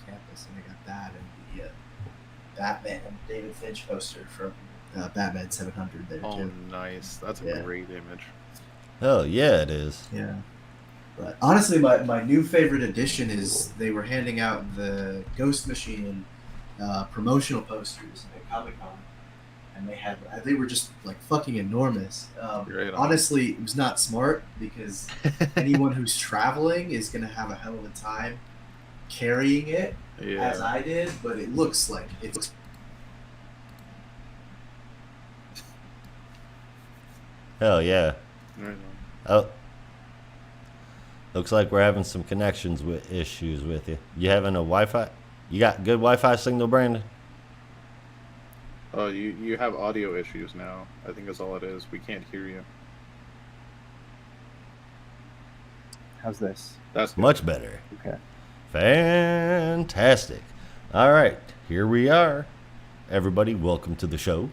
campus, and I got that and the Batman David Finch poster from Batman 700 there Oh, too. nice. That's a Yeah. great image. Oh yeah, it is. Yeah. But honestly, my new favorite addition is they were handing out the Ghost Machine promotional posters at Comic Con, and they were just like fucking enormous. Right on. Honestly, it was not smart because anyone who's traveling is gonna have a hell of a time carrying it, as Yeah. I did. But it looks like it looks. Hell yeah. Right on. Oh, looks like we're having some connections with issues with you. You having a Wi-Fi? You got good Wi-Fi signal, Brandon? Oh, you have audio issues now. I think that's all it is. We can't hear you. How's this? That's good. Much better. Okay. Fantastic. All right, here we are. Everybody, welcome to the show.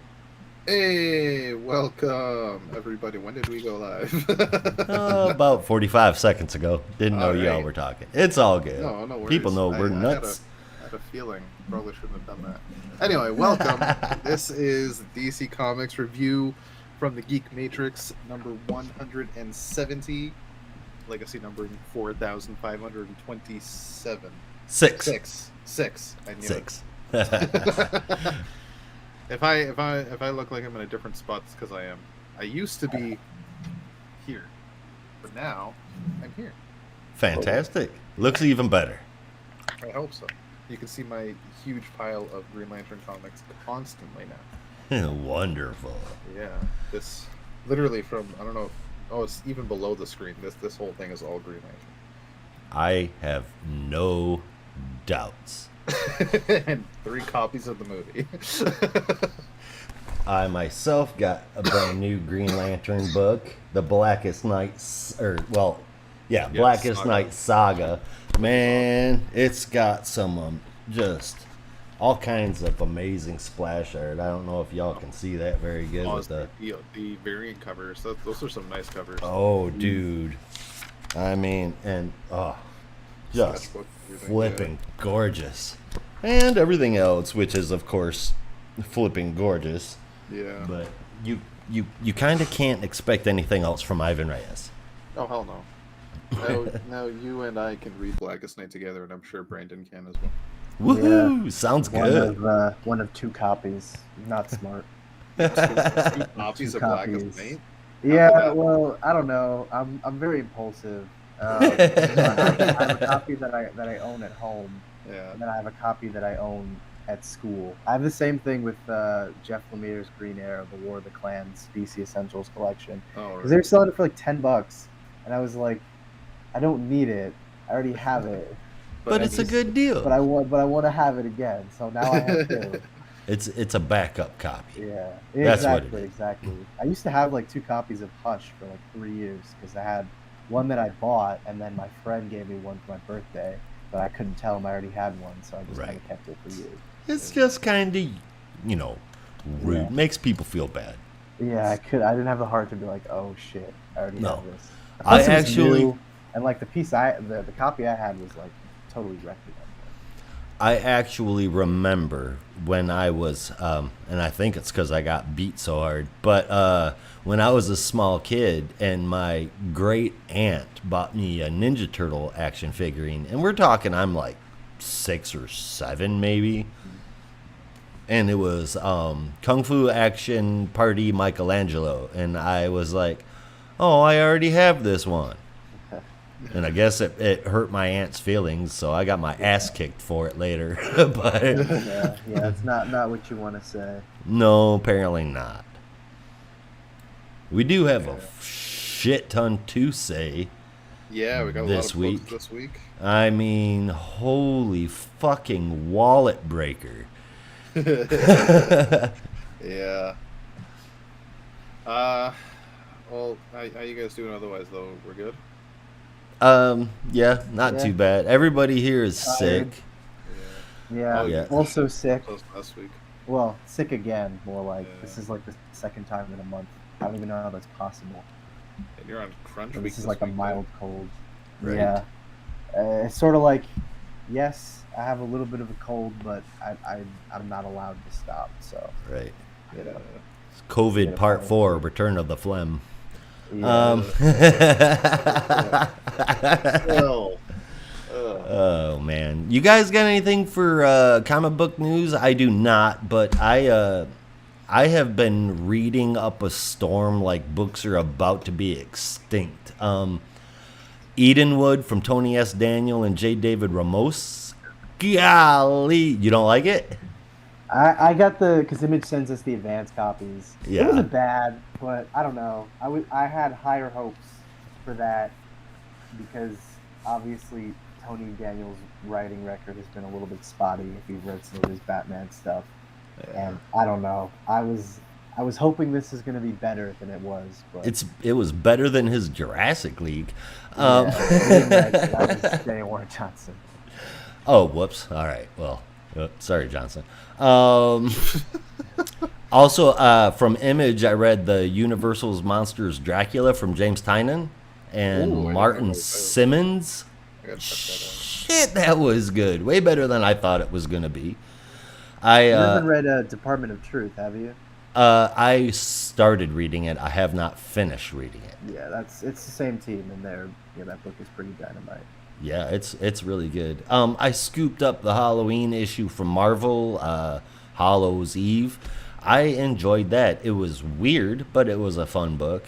Hey, welcome everybody. When did we go live? About 45 seconds ago. Didn't know All y'all right. were talking. It's all good. No worries. People know we're nuts. I had a feeling. Probably shouldn't have done that. Anyway, welcome. This is DC Comics review from the Geek Matrix, number 170. Legacy number 4,527. Six. I knew Six. it. If I look like I'm in a different spot, it's because I am. I used to be here, but now I'm here. Fantastic. Looks even better. I hope so. You can see my huge pile of Green Lantern comics constantly now. Wonderful. Yeah, this literally from I don't know. Oh, it's even below the screen. This whole thing is all Green I have no doubts. Lantern. And 3 copies of the movie. I myself got a brand new Green Lantern book, the Blackest Night, Blackest Saga. Night Saga. Man, it's got some just all kinds of amazing splash art. I don't know if y'all can see that very good with the. The variant covers. Those are some nice covers. Oh, dude! I mean, and just Sketchbook, everything, flipping gorgeous, and everything else, which is of course flipping gorgeous. Yeah. But you kind of can't expect anything else from Ivan Reyes. Oh, hell no. Now you and I can read Blackest Night together, and I'm sure Brandon can as well. Woohoo! Sounds good. One of 2 copies. Not smart. 2 copies of Blackest copies. Night? Yeah, well, I don't know. I'm very impulsive. I have a copy that I own at home, Yeah. and then I have a copy that I own at school. I have the same thing with Jeff Lemire's Green Arrow, the War of the Clans DC Essentials collection. Oh, Because they were selling it for like $10, and I was like, I don't need it. I already have it. But it's a good deal. But I want to have it again. So now I have 2. It's a backup copy. Yeah, That's what it exactly, is. exactly. I used to have like 2 copies of Hush for like 3 years because I had one that I bought, and then my friend gave me one for my birthday, but I couldn't tell him I already had one, so I just kind Right. of kept it for years. It's just kind of, rude. Yeah. Makes people feel bad. Yeah, I didn't have the heart to be like, oh shit, I already No. have this. I Plus, it was actually- new, and like the copy I had was like totally wrecked. I actually remember when I was, and I think it's because I got beat so hard, but when I was a small kid and my great aunt bought me a Ninja Turtle action figurine, and we're talking I'm like 6 or 7 maybe, and it was Kung Fu Action Party Michelangelo, and I was like, oh, I already have this one. And I guess it hurt my aunt's feelings, so I got my ass kicked for it later. But Yeah, it's not what you want to say. no, apparently not. We do have a shit ton to say. Yeah, we got a This lot of week. books this week. I mean, holy fucking wallet breaker. Yeah. Well, how you guys doing otherwise, though? We're good? Yeah, not Yeah. too bad. Everybody here is Tired. sick. Yeah, Oh, yeah. also sick. Close last week. Well, sick again, more like. Yeah. This is like the 2nd time in a month. I don't even know how that's possible. And you're on crunch And week this is like a week, mild cold. Right. Yeah. It's sort of like yes, I have a little bit of a cold, but I'm not allowed to stop. So Right. you know, COVID Yeah, Part probably. 4, Return of the Phlegm. yeah. Well, Oh man, you guys got anything for comic book news? I do not, but I have been reading up a storm like books are about to be extinct. Edenwood from Tony S. Daniel and J. David Ramos. Golly, you don't like it? I got because Image sends us the advanced copies. Yeah. It wasn't bad, but I don't know. I had higher hopes for that because obviously Tony Daniel's writing record has been a little bit spotty if you've read some of his Batman stuff. And I don't know. I was hoping this is going to be better than it was, but It was better than his Jurassic League. that was Jay Warren Johnson. Oh, whoops. All right. Well, sorry, Johnson. Also, from Image, I read the Universal's Monsters Dracula from James Tynion and Ooh, I didn't Martin know that. Simmons. I gotta check that out. Shit, that was good. Way better than I thought it was going to be. You haven't read Department of Truth, have you? I started reading it. I have not finished reading it. Yeah, it's the same team, and that book is pretty dynamite. Yeah, it's really good. I scooped up the Halloween issue from Marvel, Hallows Eve. I enjoyed that. It was weird, but it was a fun book.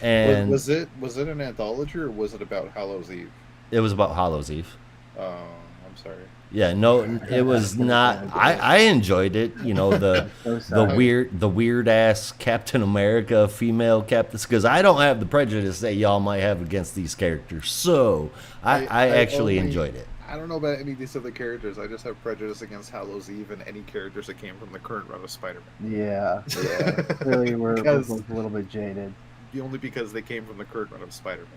And Was it an anthology or was it about Hallows Eve? it was about Hallows Eve. I'm sorry. Yeah, no, it was not. I enjoyed it. You know, the So sorry. the weird ass Captain America female captain, because I don't have the prejudice that y'all might have against these characters. So I actually only- enjoyed it. I don't know about any of these other characters. I just have prejudice against Hallows Eve and any characters that came from the current run of Spider-Man. Yeah. Clearly, we're Because- both a little bit jaded. Only because they came from the current run of Spider-Man.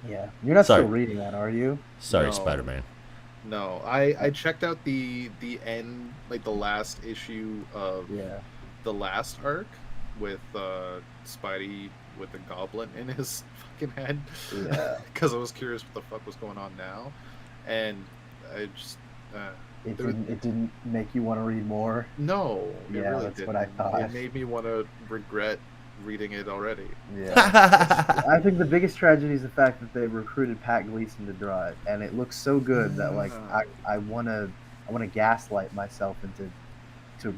Yeah, you're not Sorry. still reading that, are you? Sorry, No. Spider-Man. No, I checked out the end, like the last issue of Yeah. the last arc with Spidey with the goblin in his fucking head. Yeah. Because I was curious what the fuck was going on now, and I just It There was- didn't make you want to read more. no, it Yeah, really that's didn't. what I thought. It made me want to regret reading it already. Yeah. I think the biggest tragedy is the fact that they recruited Pat Gleason to draw it, and it looks so good that like I wanna gaslight myself into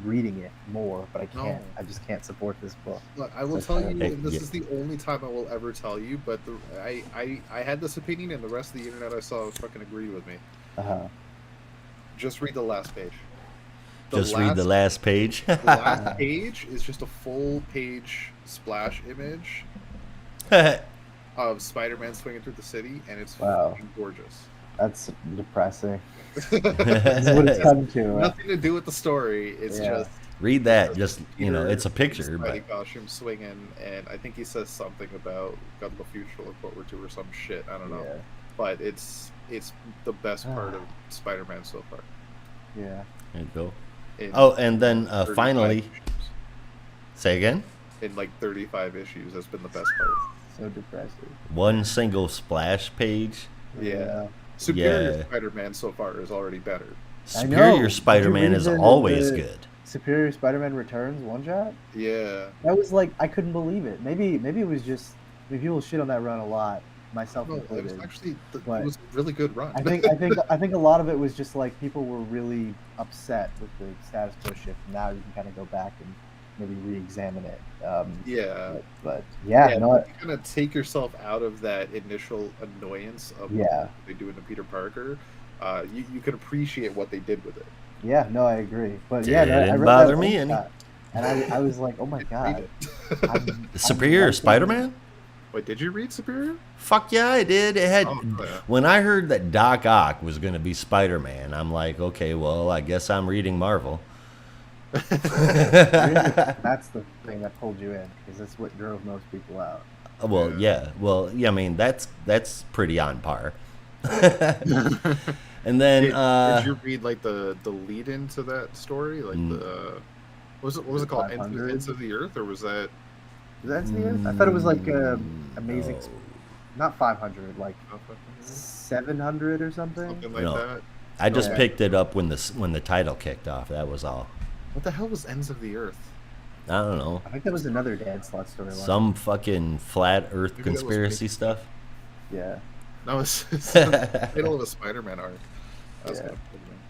reading it more, but I can't. No. I just can't support this book. Look, I will So tell sorry. you, Hey, and this yeah. is the only time I will ever tell you, but I had this opinion, and the rest of the internet I saw fucking agreed with me. Uh-huh. Just read the last page. Read the last page. The last page is just a full page splash image of Spider-Man swinging through the city, and it's Wow. fucking gorgeous. That's depressing. This is what it's come to. Nothing to do with the story. It's Yeah. just Read that. Just, you know, Peter it's a in picture, his but Spidey costume swinging, and I think he says something about "Got to go future look forward to" or some shit. I don't know, Yeah. but it's the best part of Spider-Man so far. Yeah. there you go. In Oh, and then 35 finally, issues. say again. In like 35 issues, that's been the best part. So depressing. One single splash page. Yeah. Superior Yeah. Spider-Man so far is already better. I know. Superior Did you Spider-Man read is the- always the- good. Superior Spider-Man Returns one shot. Yeah. That was like I couldn't believe it. Maybe it was just people shit on that run a lot, myself No, it was included. actually But it was a really good run. I think a lot of it was just like people were really upset with the status quo shift. Now you can kind of go back and maybe re-examine it. yeah. But yeah, no, you kind of take yourself out of that initial annoyance of Yeah. what they do into Peter Parker. You can appreciate what they did with it. yeah, no, I agree. But yeah, I Didn't read bother that me one any. shot, and I was like, oh my Read god, it. I'm Superior liking- Spider-Man? Wait, did you read Superior? Fuck yeah, I did. It had Oh, yeah. when I heard that Doc Ock was going to be Spider-Man, I'm like, okay, well, I guess I'm reading Marvel. That's the thing that pulled you in because that's what drove most people out. Well, yeah. Well, yeah. I mean, that's pretty on par. And then Did you read like the lead into that story, like the what was it called, 500? Ends of the Earth, or was that? Is that the end? I thought it was like amazing, no. not 500, like 700 or something. Something like No. that. I just Okay. picked it up when the title kicked off. That was all. What the hell was Ends of the Earth? I don't know. I think that was another Dan Slott storyline. Some fucking flat Earth Maybe that was conspiracy me. stuff. Yeah. No, it's the middle of a Spider-Man arc. That's Yeah. good.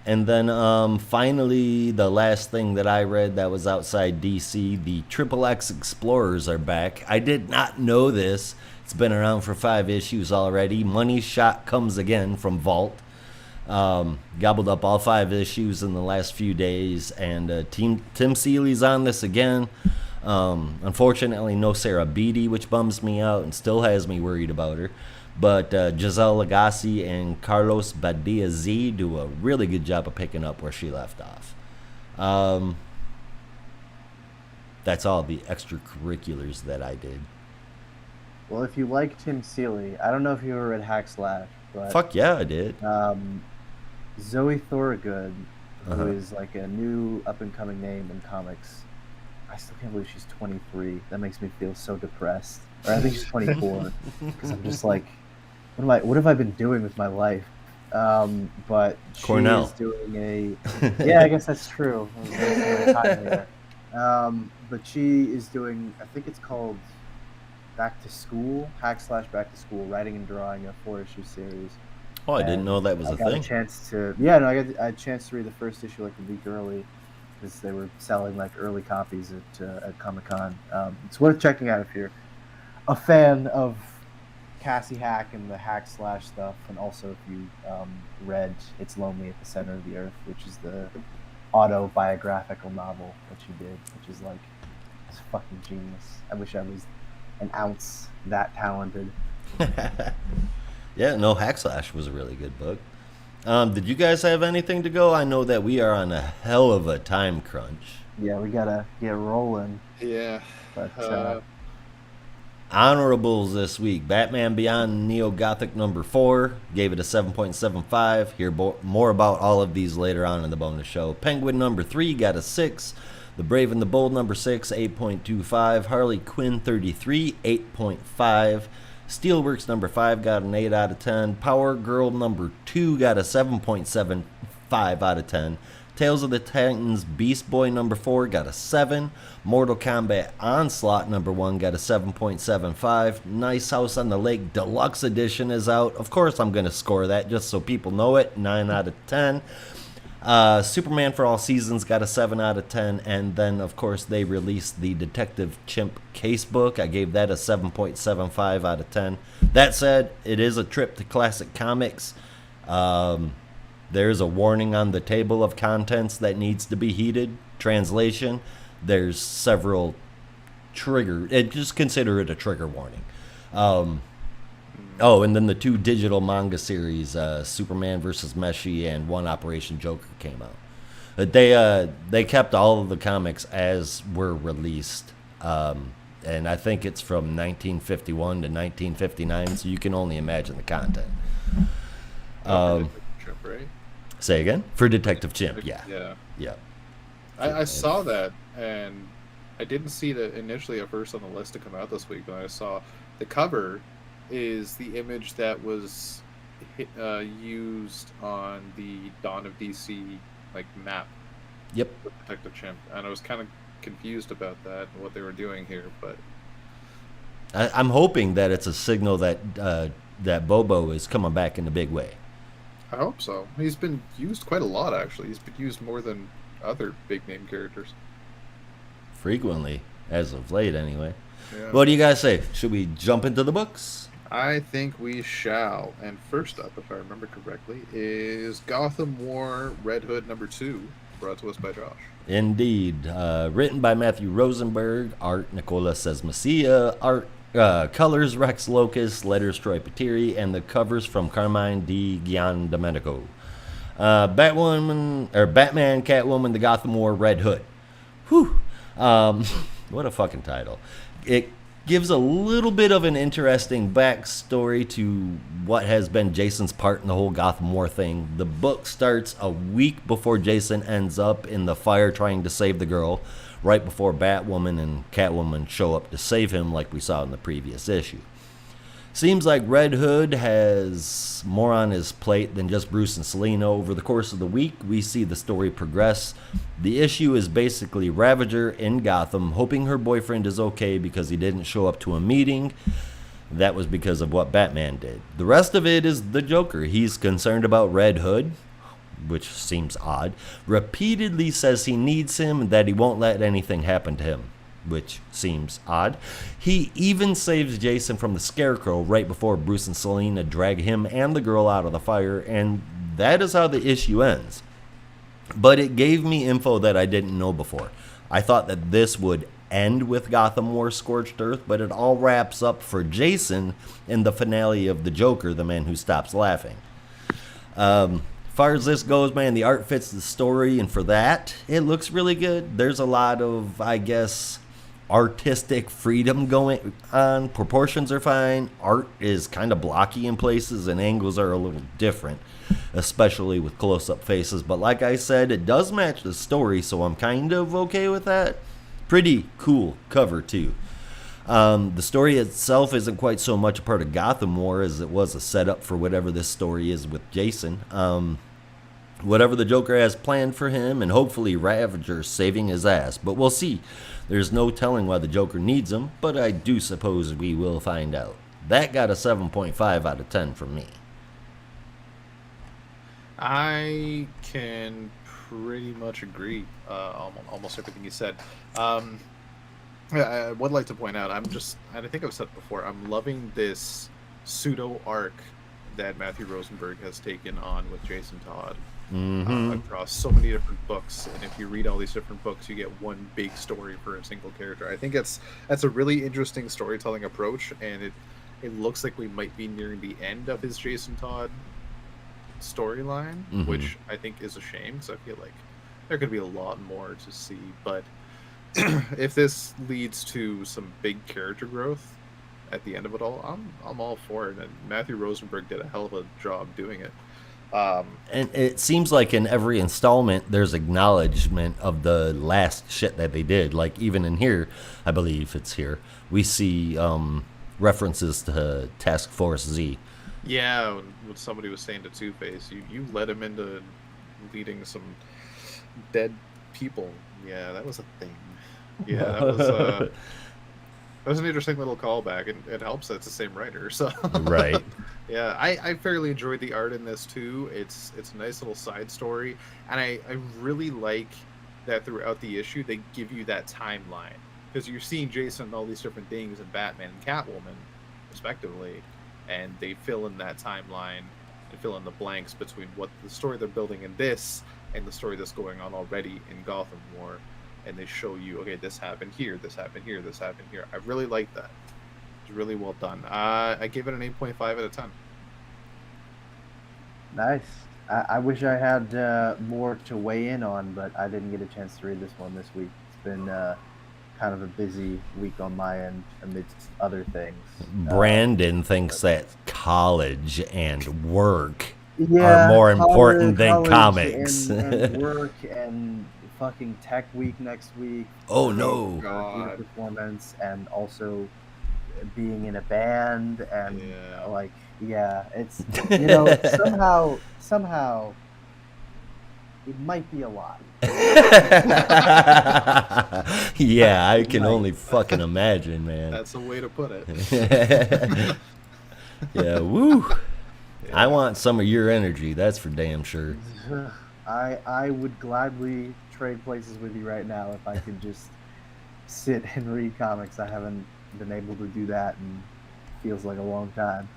And then finally, the last thing that I read that was outside DC, the Triple X Explorers are back. I did not know this. It's been around for 5 issues already. Money Shot comes again from Vault. Gobbled up all 5 issues in the last few days, and Tim Seeley's on this again. Unfortunately, no Sarah Beatty, which bums me out and still has me worried about her. But Giselle Lagasse and Carlos Badia Z do a really good job of picking up where she left off. That's all the extracurriculars that I did. Well, if you like Tim Seeley, I don't know if you ever read Hack Slash, but Fuck yeah, I did. Zoe Thorogood, Uh-huh. who is like a new up-and-coming name in comics. I still can't believe she's 23. That makes me feel so depressed. Or I think she's 24, because I'm just like, what have I been doing with my life? But she Cornell. is doing a. Yeah, I guess that's true. I was wasting my time here. But she is doing. I think it's called Back to School, Hack Slash Back to School, writing and drawing a 4-issue series. Oh, I didn't And know that was I a got thing. a chance to. Yeah, no, I got a chance to read the first issue like a week early because they were selling like early copies at Comic-Con. It's worth checking out if you're a fan of Cassie Hack and the Hack Slash stuff, and also if you read It's Lonely at the Center of the Earth, which is the autobiographical novel that she did, which is like, it's fucking genius. I wish I was an ounce that talented. Yeah, no, Hack Slash was a really good book. Did you guys have anything to go? I know that we are on a hell of a time crunch. Yeah, we gotta get rolling. Yeah. But Honorables this week. Batman Beyond Neo Gothic number 4. Gave it a 7.75. Hear more about all of these later on in the bonus show. Penguin number 3 got a 6. The Brave and the Bold number 6, 8.25. Harley Quinn 33, 8.5. Steelworks number 5 got an 8 out of 10. Power Girl number 2 got a 7.75 out of 10. Tales of the Titans Beast Boy number 4 got a 7. Mortal Kombat Onslaught number 1 got a 7.75. Nice House on the Lake Deluxe Edition is out. Of course I'm going to score that just so people know it. 9 out of 10. Superman for All Seasons got a 7 out of 10. And then, of course, they released the Detective Chimp Casebook. I gave that a 7.75 out of 10. That said, it is a trip to classic comics. There's a warning on the table of contents that needs to be heeded. Translation, there's several just consider it a trigger warning. Oh, and then the 2 digital manga series, Superman vs. Meshi and One Operation Joker came out. They kept all of the comics as were released. And I think it's from 1951 to 1959, so you can only imagine the content. Chimp, right? Say again? For Detective Chimp, yeah. Yeah. I saw that, and I didn't see it initially at first on the list to come out this week, but I saw the cover is the image that was used on the Dawn of DC map. Yep. With Detective Chimp, and I was kind of confused about that and what they were doing here, but I'm hoping that it's a signal that Bobo is coming back in a big way. I hope so. He's been used quite a lot, actually. He's been used more than other big name characters. Frequently, as of late, anyway. Yeah. What do you guys say? Should we jump into the books? I think we shall. And first up, if I remember correctly, is Gotham War Red Hood number 2, brought to us by Josh. Indeed. Written by Matthew Rosenberg, art Nicola Sesmacia, art colors Rex Locus, letters Troy Patiri, and the covers from Carmine Di Giandomenico. Batman, Catwoman, the Gotham War Red Hood. Whew. What a fucking title. It gives a little bit of an interesting backstory to what has been Jason's part in the whole Gotham War thing. The book starts a week before Jason ends up in the fire trying to save the girl, right before Batwoman and Catwoman show up to save him like we saw in the previous issue. Seems like Red Hood has more on his plate than just Bruce and Selina. Over the course of the week, we see the story progress. The issue is basically Ravager in Gotham, hoping her boyfriend is okay because he didn't show up to a meeting. That was because of what Batman did. The rest of it is the Joker. He's concerned about Red Hood, which seems odd. Repeatedly says he needs him and that he won't let anything happen to him, which seems odd. He even saves Jason from the Scarecrow right before Bruce and Selina drag him and the girl out of the fire, and that is how the issue ends. But it gave me info that I didn't know before. I thought that this would end with Gotham War Scorched Earth, but it all wraps up for Jason in the finale of The Joker, the Man Who Stops Laughing. As far as this goes, man, the art fits the story, and for that, it looks really good. There's a lot of, I guess, artistic freedom going on. Proportions are fine. Art is kind of blocky in places, and angles are a little different, especially with close-up faces. But like I said, it does match the story, so I'm kind of okay with that. Pretty cool cover, too. The story itself isn't quite so much a part of Gotham War as it was a setup for whatever this story is with Jason. Whatever the Joker has planned for him, and hopefully Ravager saving his ass. But we'll see. There's no telling why the Joker needs him, but I do suppose we will find out. That got a 7.5 out of 10 from me. I can pretty much agree. Almost everything you said. I would like to point out, and I think I've said it before, I'm loving this pseudo arc that Matthew Rosenberg has taken on with Jason Todd across so many different books. And if you read all these different books, you get one big story for a single character. I think that's a really interesting storytelling approach, and it looks like we might be nearing the end of his Jason Todd storyline, which I think is a shame, because I feel like there could be a lot more to see. But if this leads to some big character growth at the end of it all, I'm all for it. And Matthew Rosenberg did a hell of a job doing it. And it seems like in every installment, there's acknowledgement of the last shit that they did. Like even in here, I believe it's here, we see references to Task Force Z. Yeah, when somebody was saying to Two-Face, you led him into leading some dead people. Yeah, that was a thing. Yeah, that was an interesting little callback, and it helps that it's the same writer. So Right. Yeah, I fairly enjoyed the art in this too. It's a nice little side story, and I really like that throughout the issue they give you that timeline, because you're seeing Jason and all these different things, and Batman and Catwoman, respectively, and they fill in that timeline and fill in the blanks between what the story they're building in this and the story that's going on already in Gotham War. And they show you, okay, this happened here, this happened here, this happened here. I really like that. It's really well done. I gave it an 8.5 out of 10. Nice. I wish I had more to weigh in on, but I didn't get a chance to read this one this week. It's been kind of a busy week on my end amidst other things. Brandon thinks that college and work are more important than comics. And work and fucking Tech Week next week. Oh no! God. Performance, and also being in a band, and it's somehow it might be a lot. Yeah, I can only fucking imagine, man. That's the way to put it. Yeah, woo. Yeah. I want some of your energy, that's for damn sure. I would gladly trade places with you right now if I could just sit and read comics. I haven't been able to do that in feels like a long time.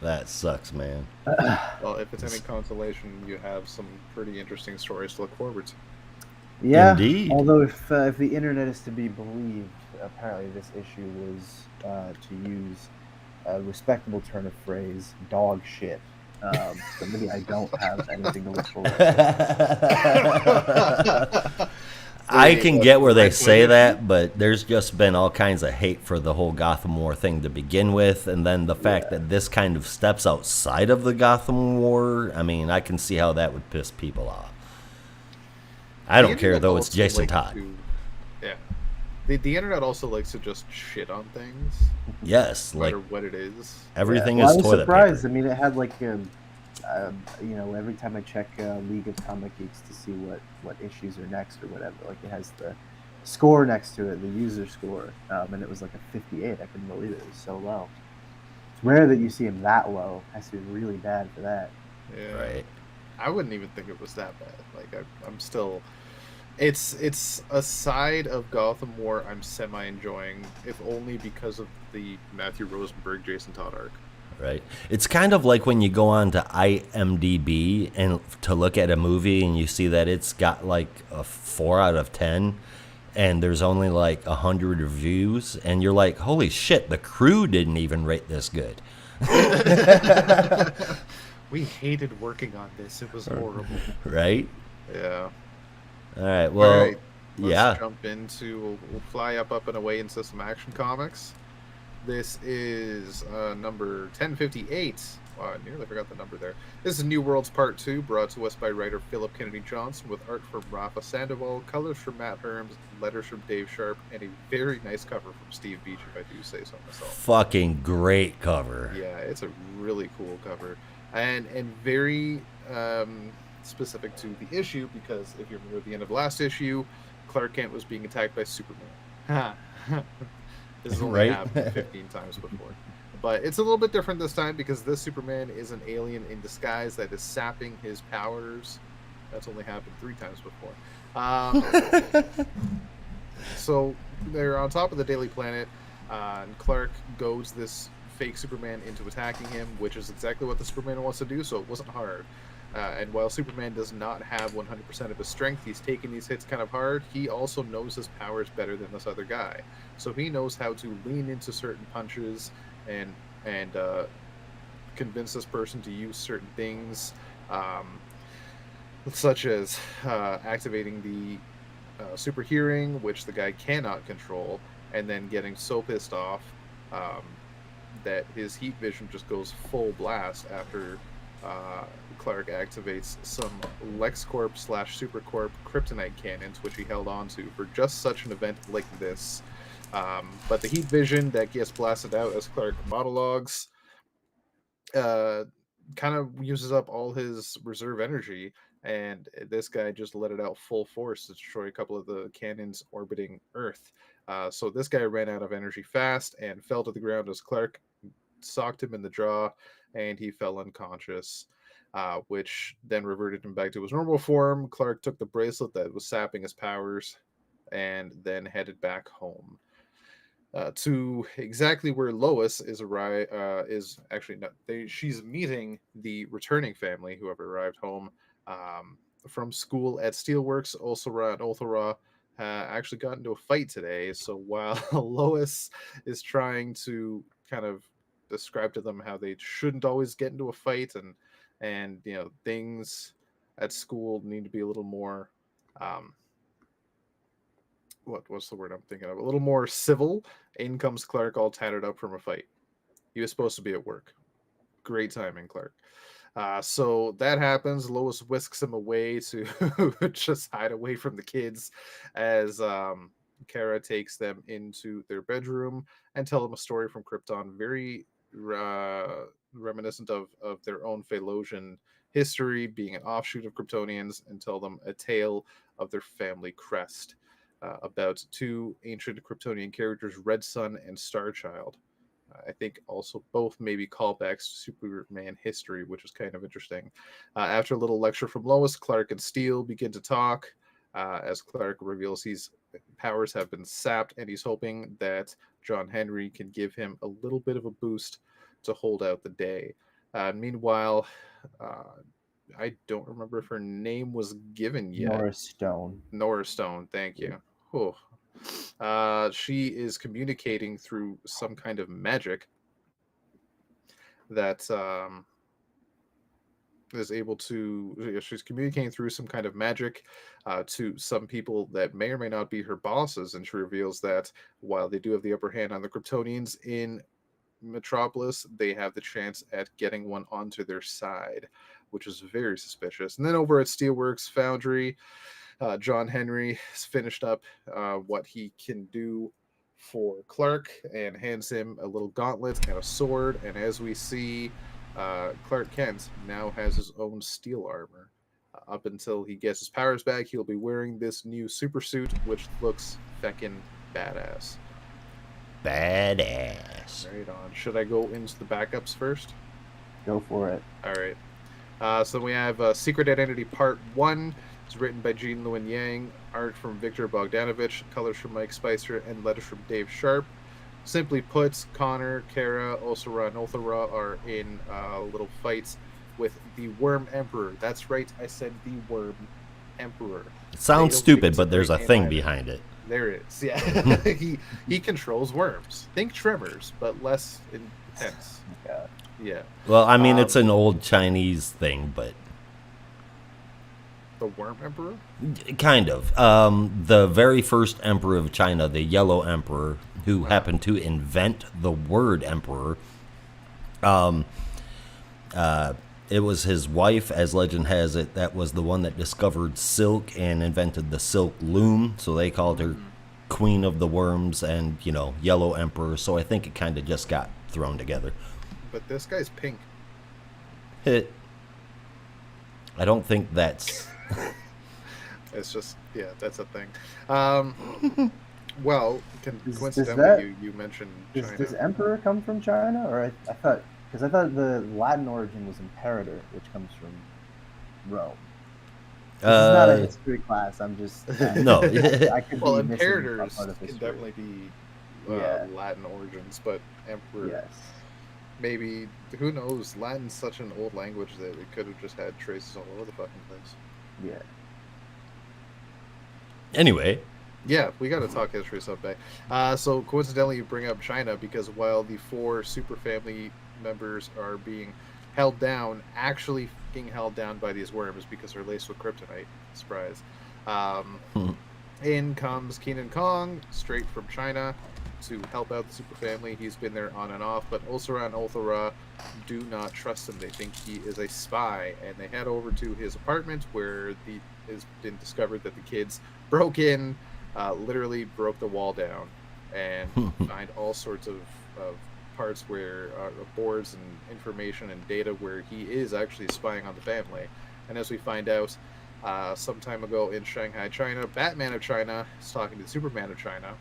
That sucks, man. Well, if it's any consolation, you have some pretty interesting stories to look forward to. Yeah, indeed. Although if the internet is to be believed, apparently this issue was, to use a respectable turn of phrase, dog shit. So maybe I don't have anything to look forward to. I can get where they say that, but there's just been all kinds of hate for the whole Gotham War thing to begin with, and then the fact that this kind of steps outside of the Gotham War, I mean, I can see how that would piss people off. I don't care, though, it's Jason Todd. The internet also likes to just shit on things, Yes, no like matter what it is. everything Well, I is was toilet surprised. paper. I mean, it had like every time I check League of Comic Geeks to see what issues are next or whatever, like it has the score next to it, the user score, and it was like a 58. I couldn't believe it was so low. It's rare that you see him that low. It has to be really bad for that. Yeah, Right. I wouldn't even think it was that bad. Like I'm still. It's a side of Gotham War I'm semi enjoying, if only because of the Matthew Rosenberg, Jason Todd arc. Right. It's kind of like when you go on to IMDb and to look at a movie and you see that it's got like a 4 out of 10 and there's only like 100 reviews and you're like, holy shit, the crew didn't even rate this good. We hated working on this. It was horrible. Right? Yeah. All right. All Well, right. Let's yeah. jump into. We'll fly up and away into some Action Comics. This is number 1058. Wow, I nearly forgot the number there. This is New Worlds Part 2, brought to us by writer Philip Kennedy Johnson, with art from Rafa Sandoval, colors from Matt Herms, letters from Dave Sharp, and a very nice cover from Steve Beach, if I do say so myself. Fucking great cover. Yeah, it's a really cool cover, and very specific to the issue, because if you remember at the end of last issue, Clark Kent was being attacked by Superman. This has only Right? happened 15 times before. But it's a little bit different this time, because this Superman is an alien in disguise that is sapping his powers. That's only happened 3 times before. So they're on top of the Daily Planet, and Clark goads this fake Superman into attacking him, which is exactly what the Superman wants to do, so it wasn't hard. And while Superman does not have 100% of his strength, he's taking these hits kind of hard. He also knows his powers better than this other guy, so he knows how to lean into certain punches and convince this person to use certain things, such as activating the super hearing, which the guy cannot control, and then getting so pissed off that his heat vision just goes full blast after Clark activates some LexCorp / Supercorp kryptonite cannons, which he held on to for just such an event like this. But the heat vision that gets blasted out as Clark monologues kind of uses up all his reserve energy, and this guy just let it out full force to destroy a couple of the cannons orbiting Earth. So this guy ran out of energy fast and fell to the ground as Clark socked him in the jaw, and he fell unconscious, which then reverted him back to his normal form. Clark took the bracelet that was sapping his powers and then headed back home. To exactly where Lois is actually not. She's meeting the returning family who have arrived home from school at Steelworks. Ulsara and Ulthara actually got into a fight today. So while Lois is trying to kind of describe to them how they shouldn't always get into a fight, and things at school need to be a little more what's the word I'm thinking of? A little more civil. In comes Clark all tattered up from a fight. He was supposed to be at work. Great timing, Clark. So that happens. Lois whisks him away to just hide away from the kids as Kara takes them into their bedroom and tell them a story from Krypton, very reminiscent of their own Phalosian history, being an offshoot of Kryptonians, and tell them a tale of their family crest. About 2 ancient Kryptonian characters, Red Sun and Starchild. I think also both maybe callbacks to Superman history, which is kind of interesting. After a little lecture from Lois, Clark and Steel begin to talk as Clark reveals his powers have been sapped, and he's hoping that John Henry can give him a little bit of a boost to hold out the day. Meanwhile, I don't remember if her name was given yet. Nora Stone. Nora Stone, thank you. Oh. She is communicating through some kind of magic that is able to. She's communicating through some kind of magic to some people that may or may not be her bosses, and she reveals that while they do have the upper hand on the Kryptonians in Metropolis, they have the chance at getting one onto their side, which is very suspicious. And then over at Steelworks Foundry, John Henry has finished up what he can do for Clark and hands him a little gauntlet and a sword. And as we see, Clark Kent now has his own steel armor. Up until he gets his powers back, he'll be wearing this new super suit, which looks feckin' badass. Badass. Right on. Should I go into the backups first? Go for it. All right. So we have Secret Identity Part 1. It's written by Gene Lewin Yang, art from Victor Bogdanovich, colors from Mike Spicer, and letters from Dave Sharp. Simply put, Connor, Kara, Osara, and Othara are in little fights with the Worm Emperor. That's right, I said the Worm Emperor. It sounds stupid, but there's a thing behind it. There it is. Yeah. he controls worms. Think Tremors, but less intense. Yeah. Yeah. Well, I mean, it's an old Chinese thing, but The Worm Emperor? kind of. The very first emperor of China, the Yellow Emperor, who happened to invent the word emperor, it was his wife, as legend has it, that was the one that discovered silk and invented the silk loom. So they called her Queen of the Worms and, Yellow Emperor. So I think it kind of just got thrown together. But this guy's pink. I don't think that's... It's just, yeah, that's a thing. Well, Does coincidentally, you mentioned China. Does Emperor come from China? Or I thought the Latin origin was Imperator, which comes from Rome. This is not a history class. I'm just No. I could Well, be missing a imperators part of can history. definitely be Yeah. Latin origins, but emperor, Yes. maybe, who knows? Latin's such an old language that it could have just had traces all over the fucking place. Yeah. Anyway, Yeah, we got to talk history someday. So coincidentally, you bring up China because while the 4 super family members are being held down, actually being held down by these worms because they're laced with kryptonite. Surprise. In comes Keenan Kong, straight from China, to help out the super family. He's been there on and off, but Osara and Othara do not trust him. They think he is a spy, and they head over to his apartment where it has been discovered that the kids broke in, literally broke the wall down, and find all sorts of parts where boards and information and data where he is actually spying on the family. And as we find out, some time ago in Shanghai, China, Batman of China is talking to Superman of China,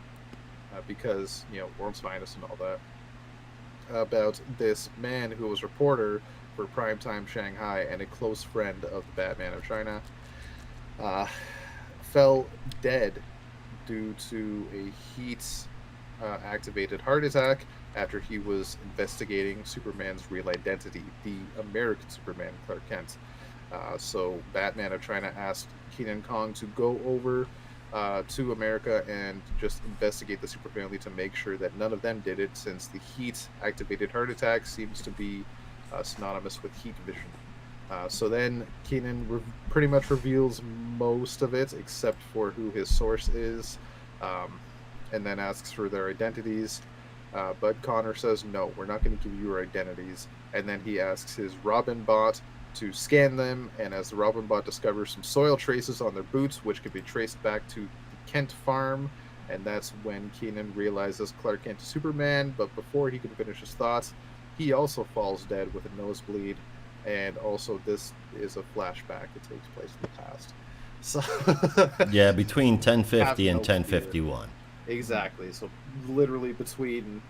because, World's Finest and all that, about this man who was reporter for Primetime Shanghai and a close friend of the Batman of China, fell dead due to a heat-activated heart attack after he was investigating Superman's real identity, the American Superman, Clark Kent. So Batman of China asked Keenan Kong to go over to America and just investigate the super family to make sure that none of them did it, since the heat-activated heart attack seems to be synonymous with heat vision. So then Keenan pretty much reveals most of it, except for who his source is, and then asks for their identities. But Connor says, no, we're not going to give you your identities. And then he asks his Robin bot to scan them, and as the Robin bot discovers some soil traces on their boots, which could be traced back to the Kent farm, and that's when Keenan realizes Clark Kent is Superman. But before he can finish his thoughts, he also falls dead with a nosebleed, and also this is a flashback that takes place in the past. So yeah, between 1050 and Have no 1051. Exactly. So literally between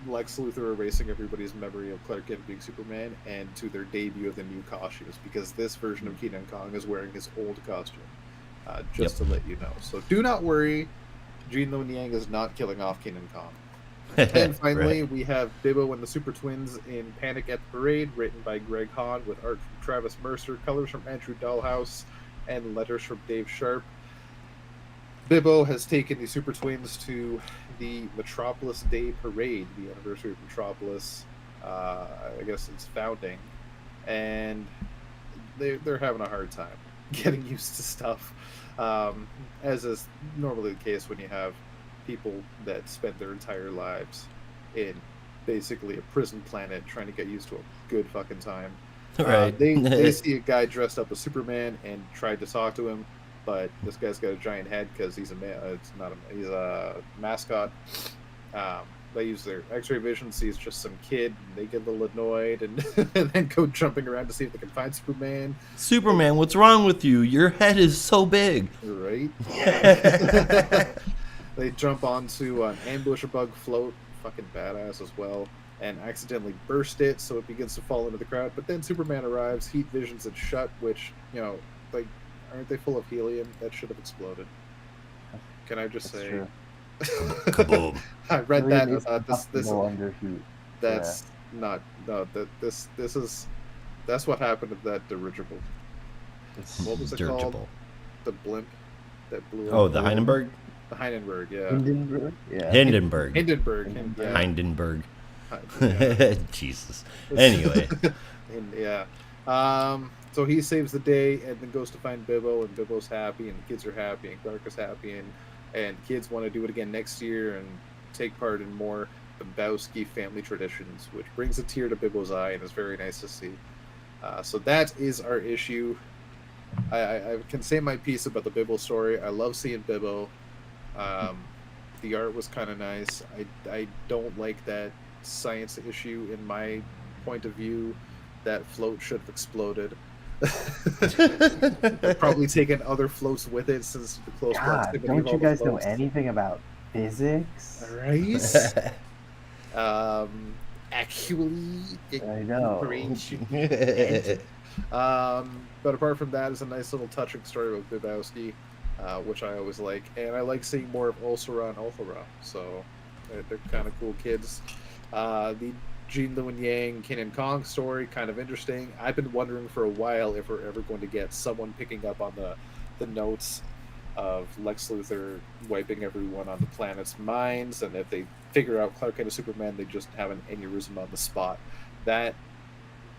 Lex Luthor erasing everybody's memory of Clark Kent being Superman and to their debut of the new costumes, because this version of Keenan Kong is wearing his old costume, just to let you know. So do not worry, Gene Luen Yang is not killing off Keenan Kong. And finally, Right. we have Bibbo and the Super Twins in Panic at the Parade, written by Greg Hahn with art from Travis Mercer, colors from Andrew Dahlhaus, and letters from Dave Sharp. Bibbo has taken the Super Twins to the Metropolis Day Parade, the anniversary of Metropolis, I guess its founding, and they're having a hard time getting used to stuff, as is normally the case when you have people that spend their entire lives in basically a prison planet trying to get used to a good fucking time. Right. They see a guy dressed up as Superman and tried to talk to him. but this guy's got a giant head because he's he's a mascot. They use their X-ray vision, sees just some kid, and they get a little annoyed, and, and then go jumping around to see if they can find Superman. Superman, what's wrong with you? Your head is so big. Right? They jump onto an ambusher bug float, fucking badass as well, and accidentally burst it, so it begins to fall into the crowd. But then Superman arrives, heat visions it shut, which, like, aren't they full of helium? That should have exploded. Can I just say? True. Kaboom. I read that. It's This under heat. that's not no. This is that's what happened to that dirigible. What was it called? Dirigible. The blimp that blew up. Oh, the Hindenburg? The Hindenburg, yeah. Hindenburg? Yeah. Hindenburg. Hindenburg. Yeah. Hindenburg. Yeah. Jesus. Anyway. And, yeah. So he saves the day and then goes to find Bibbo, and Bibbo's happy, and the kids are happy, and Clark is happy, and kids want to do it again next year and take part in more Lebowski family traditions, which brings a tear to Bibbo's eye and is very nice to see. So that is our issue. I can say my piece about the Bibbo story. I love seeing Bibbo. The art was kind of nice. I don't like that science issue in my point of view. That float should have exploded. Probably taken other floats with it since the close God, proximity don't of all you the guys know floats. anything about physics? Right? Actually, I know. But apart from that, it's a nice little touching story with Bibowski, which I always like, and I like seeing more of Ulsara and Ulthara. So they're kind of cool kids. The Jean Lewin Yang, Kin and Kong story, kind of interesting. I've been wondering for a while if we're ever going to get someone picking up on the notes of Lex Luthor wiping everyone on the planet's minds, and if they figure out Clark Kent is Superman, they just have an aneurysm on the spot. That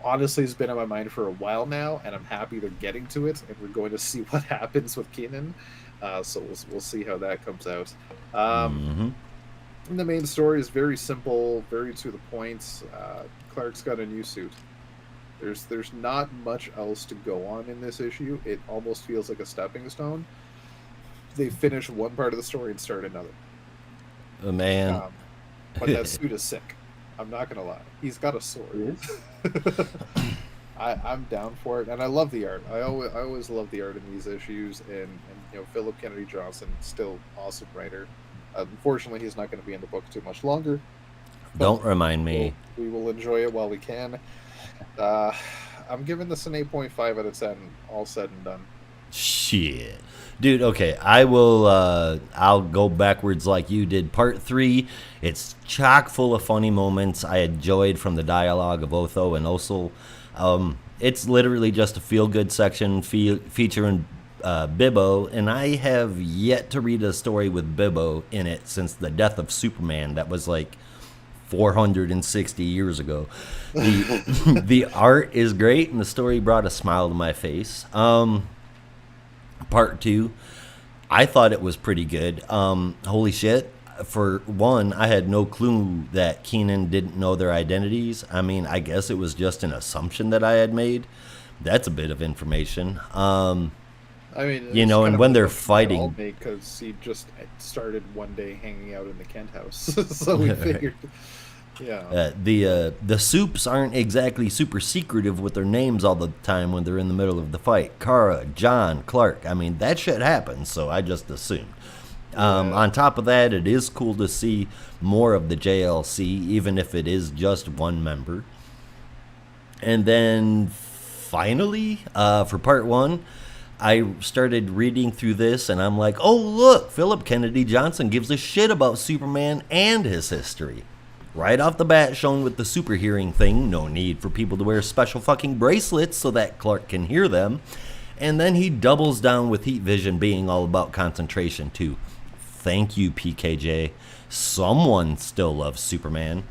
honestly has been on my mind for a while now, and I'm happy they're getting to it, and we're going to see what happens with Keenan. So we'll see how that comes out. The main story is very simple, very to the point. Clark's got a new suit. There's not much else to go on in this issue. It almost feels like a stepping stone. They finish one part of the story and start another. Oh, man. But that suit is sick. I'm not gonna lie. He's got a sword. I'm down for it, and I love the art. I always love the art in these issues, and Philip Kennedy Johnson, still awesome writer. Unfortunately, he's not going to be in the book too much longer. Don't remind me. We will enjoy it while we can. I'm giving this an 8.5 out of 10, all said and done. Shit. Dude, okay, I'll go backwards like you did. Part 3, it's chock full of funny moments I enjoyed from the dialogue of Otho and Osel. It's literally just a feel-good section featuring Bibbo, and I have yet to read a story with Bibbo in it since the death of Superman. That was like 460 years ago. The art is great, and the story brought a smile to my face. Part 2, I thought it was pretty good. Holy shit. For one, I had no clue that Keenan didn't know their identities. I mean, I guess it was just an assumption that I had made. That's a bit of information. I mean, and when they're fighting, because he just started one day hanging out in the Kent house, so we figured, yeah. The Soups aren't exactly super secretive with their names all the time when they're in the middle of the fight. Kara, John, Clark. I mean, that shit happens, so I just assumed. On top of that, it is cool to see more of the JLC, even if it is just one member. And then finally, for part 1. I started reading through this, and I'm like, oh, look, Philip Kennedy Johnson gives a shit about Superman and his history. Right off the bat, shown with the super hearing thing, no need for people to wear special fucking bracelets so that Clark can hear them. And then he doubles down with heat vision being all about concentration, too. Thank you, PKJ. Someone still loves Superman.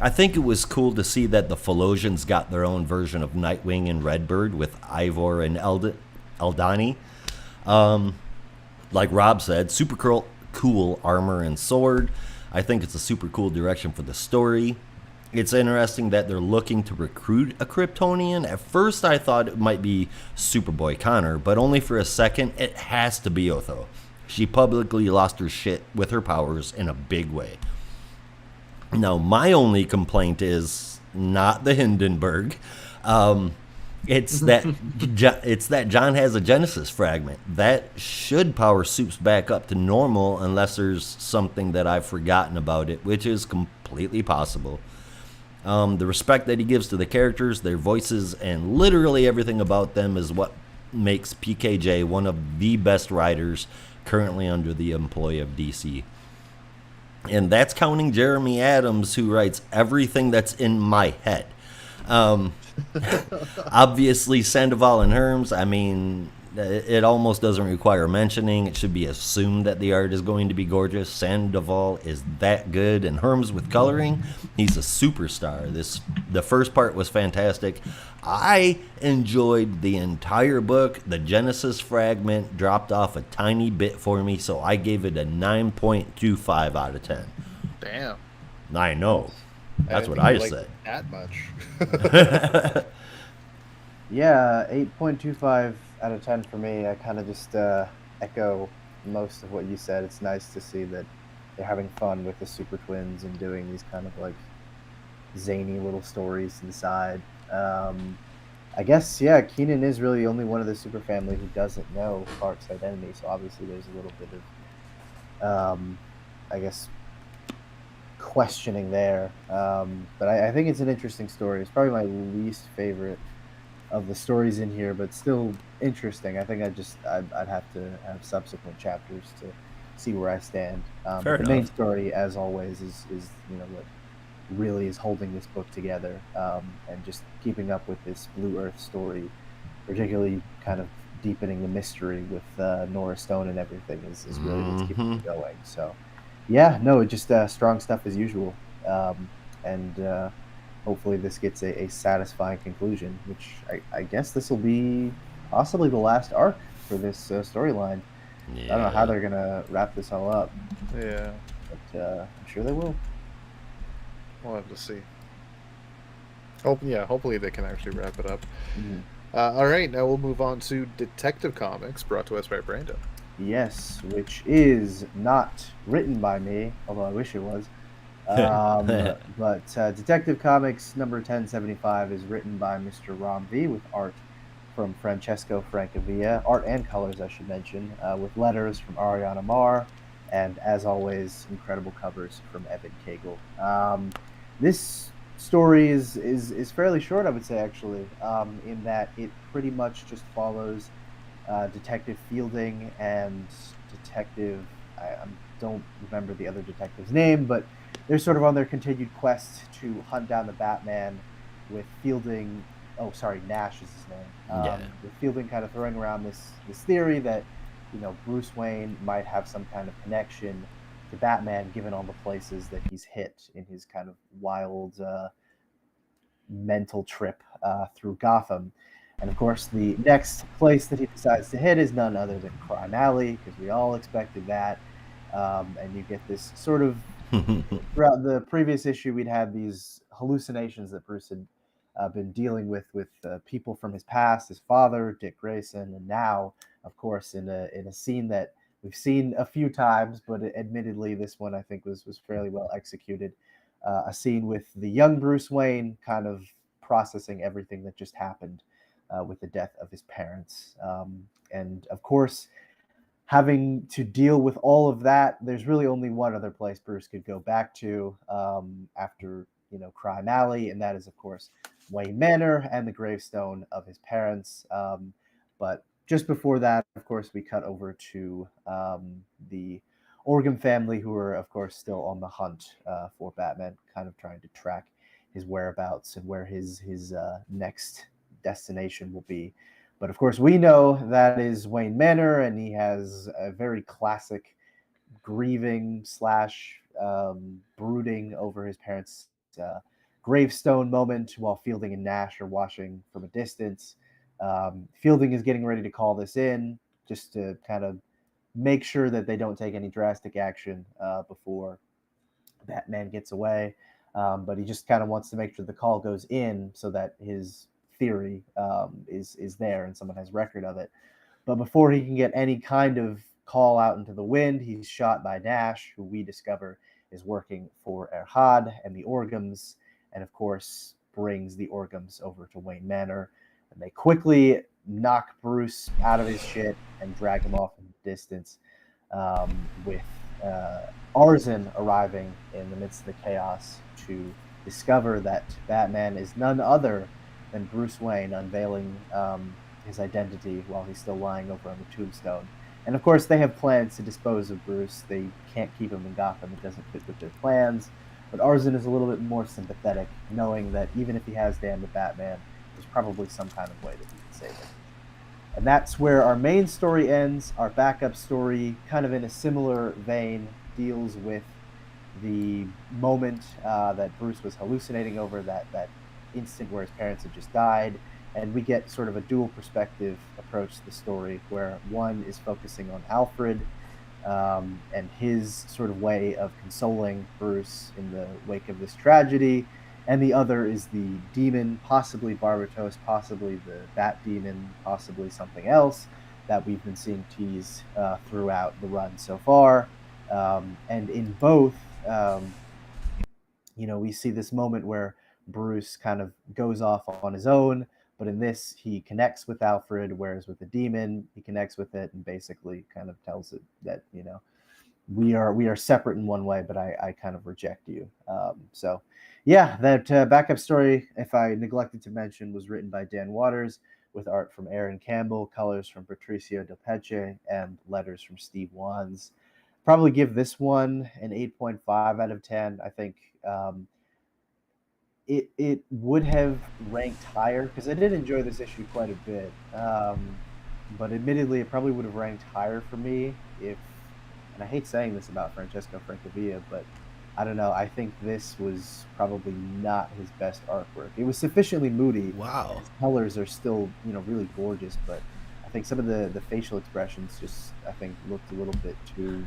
I think it was cool to see that the Philosians got their own version of Nightwing and Redbird with Ivor and Eldani. Like Rob said, super cool armor and sword. I think it's a super cool direction for the story. It's interesting that they're looking to recruit a Kryptonian. At first, I thought it might be Superboy Connor, but only for a second. It has to be Otho. She publicly lost her shit with her powers in a big way. Now, my only complaint is not the Hindenburg. It's that John has a Genesis fragment that should power Soups back up to normal, unless there's something that I've forgotten about it, which is completely possible. The respect that he gives to the characters, their voices, and literally everything about them is what makes PKJ one of the best writers currently under the employ of DC. And that's counting Jeremy Adams, who writes everything that's in my head. Obviously, Sandoval and Herms, I mean, it almost doesn't require mentioning. It should be assumed that the art is going to be gorgeous. Sandoval is that good, and Herms with coloring, he's a superstar. The first part was fantastic. I enjoyed the entire book. The Genesis fragment dropped off a tiny bit for me, so I gave it a 9.25 out of 10. Damn. I know. That's didn't what think I you liked said. it that much. Yeah, 8.25 out of 10 for me. I kind of just echo most of what you said. It's nice to see that they're having fun with the Super Twins and doing these kind of like zany little stories to the side. I guess, yeah, Keenan is really the only one of the super family who doesn't know Clark's identity, so obviously there's a little bit of, I guess, questioning there. But I think it's an interesting story. It's probably my least favorite of the stories in here, but still interesting. I think I'd have to have subsequent chapters to see where I stand. Fair But the main enough. story, as always, is what really is holding this book together, and just keeping up with this Blue Earth story, particularly kind of deepening the mystery with Nora Stone and everything is really what's keeping it going. So, yeah, no, just strong stuff as usual, and hopefully this gets a satisfying conclusion, which I guess this will be possibly the last arc for this storyline. I don't know how they're gonna wrap this all up, Yeah, but I'm sure they will. we'll have to see. Hopefully they can actually wrap it up. Mhm. All right, now we'll move on to Detective Comics, brought to us by Brandon. Yes, which is not written by me, although I wish it was. But Detective Comics number 1075 is written by Mr. Ram V with art from Francesco Francavilla, art and colors, I should mention, with letters from Ariana Marr, and as always, incredible covers from Evan Cagle. This story is fairly short, I would say, actually, in that it pretty much just follows Detective Fielding and Detective. I don't remember the other detective's name, but they're sort of on their continued quest to hunt down the Batman, with Fielding. Oh, sorry, Nash is his name. Yeah. With Fielding kind of throwing around this theory that Bruce Wayne might have some kind of connection to Batman, given all the places that he's hit in his kind of wild mental trip through Gotham. And of course, the next place that he decides to hit is none other than Crime Alley, because we all expected that. And you get this sort of throughout the previous issue, we'd had these hallucinations that Bruce had been dealing with people from his past, his father, Dick Grayson, and now, of course, in a scene that we've seen a few times, but admittedly, this one I think was fairly well executed. A scene with the young Bruce Wayne kind of processing everything that just happened with the death of his parents, and of course, having to deal with all of that, there's really only one other place Bruce could go back to after Crime Alley, and that is, of course, Wayne Manor and the gravestone of his parents. But just before that, of course, we cut over to the Orgum family, who are, of course, still on the hunt for Batman, kind of trying to track his whereabouts and where his next destination will be. But of course, we know that is Wayne Manor, and he has a very classic grieving slash brooding over his parents' gravestone moment while Fielding and Nash are watching from a distance. Fielding is getting ready to call this in just to kind of make sure that they don't take any drastic action before Batman gets away. but he just kind of wants to make sure the call goes in so that his theory is there and someone has record of it. But before he can get any kind of call out into the wind, he's shot by Nash, who we discover is working for Erhad and the Orgums, and of course brings the Orgums over to Wayne Manor. And they quickly knock Bruce out of his shit and drag him off in the distance, with Arzin arriving in the midst of the chaos to discover that Batman is none other than Bruce Wayne, unveiling his identity while he's still lying over on the tombstone. And of course, they have plans to dispose of Bruce. They can't keep him in Gotham. It doesn't fit with their plans. But Arzin is a little bit more sympathetic, knowing that even if he has damned the Batman, there's probably some kind of way that he can save him. And that's where our main story ends. Our backup story, kind of in a similar vein, deals with the moment that Bruce was hallucinating over, that instant where his parents had just died. And we get sort of a dual perspective approach to the story, where one is focusing on Alfred and his sort of way of consoling Bruce in the wake of this tragedy, and the other is the demon, possibly Barbatos, possibly the Bat Demon, possibly something else that we've been seeing teased throughout the run so far. And in both, we see this moment where Bruce kind of goes off on his own, but in this he connects with Alfred, whereas with the demon he connects with it and basically kind of tells it that we are separate in one way, but I kind of reject you. So yeah, that backup story, if I neglected to mention, was written by Dan Waters with art from Aaron Campbell, colors from Patricio Del Peche, and letters from Steve Wands. Probably give this one an 8.5 out of 10. I think it would have ranked higher because I did enjoy this issue quite a bit. But admittedly, it probably would have ranked higher for me if, and I hate saying this about Francesco Francavilla, but I don't know. I think this was probably not his best artwork. It was sufficiently moody. Wow. His colors are still, really gorgeous, but I think some of the facial expressions just, I think, looked a little bit too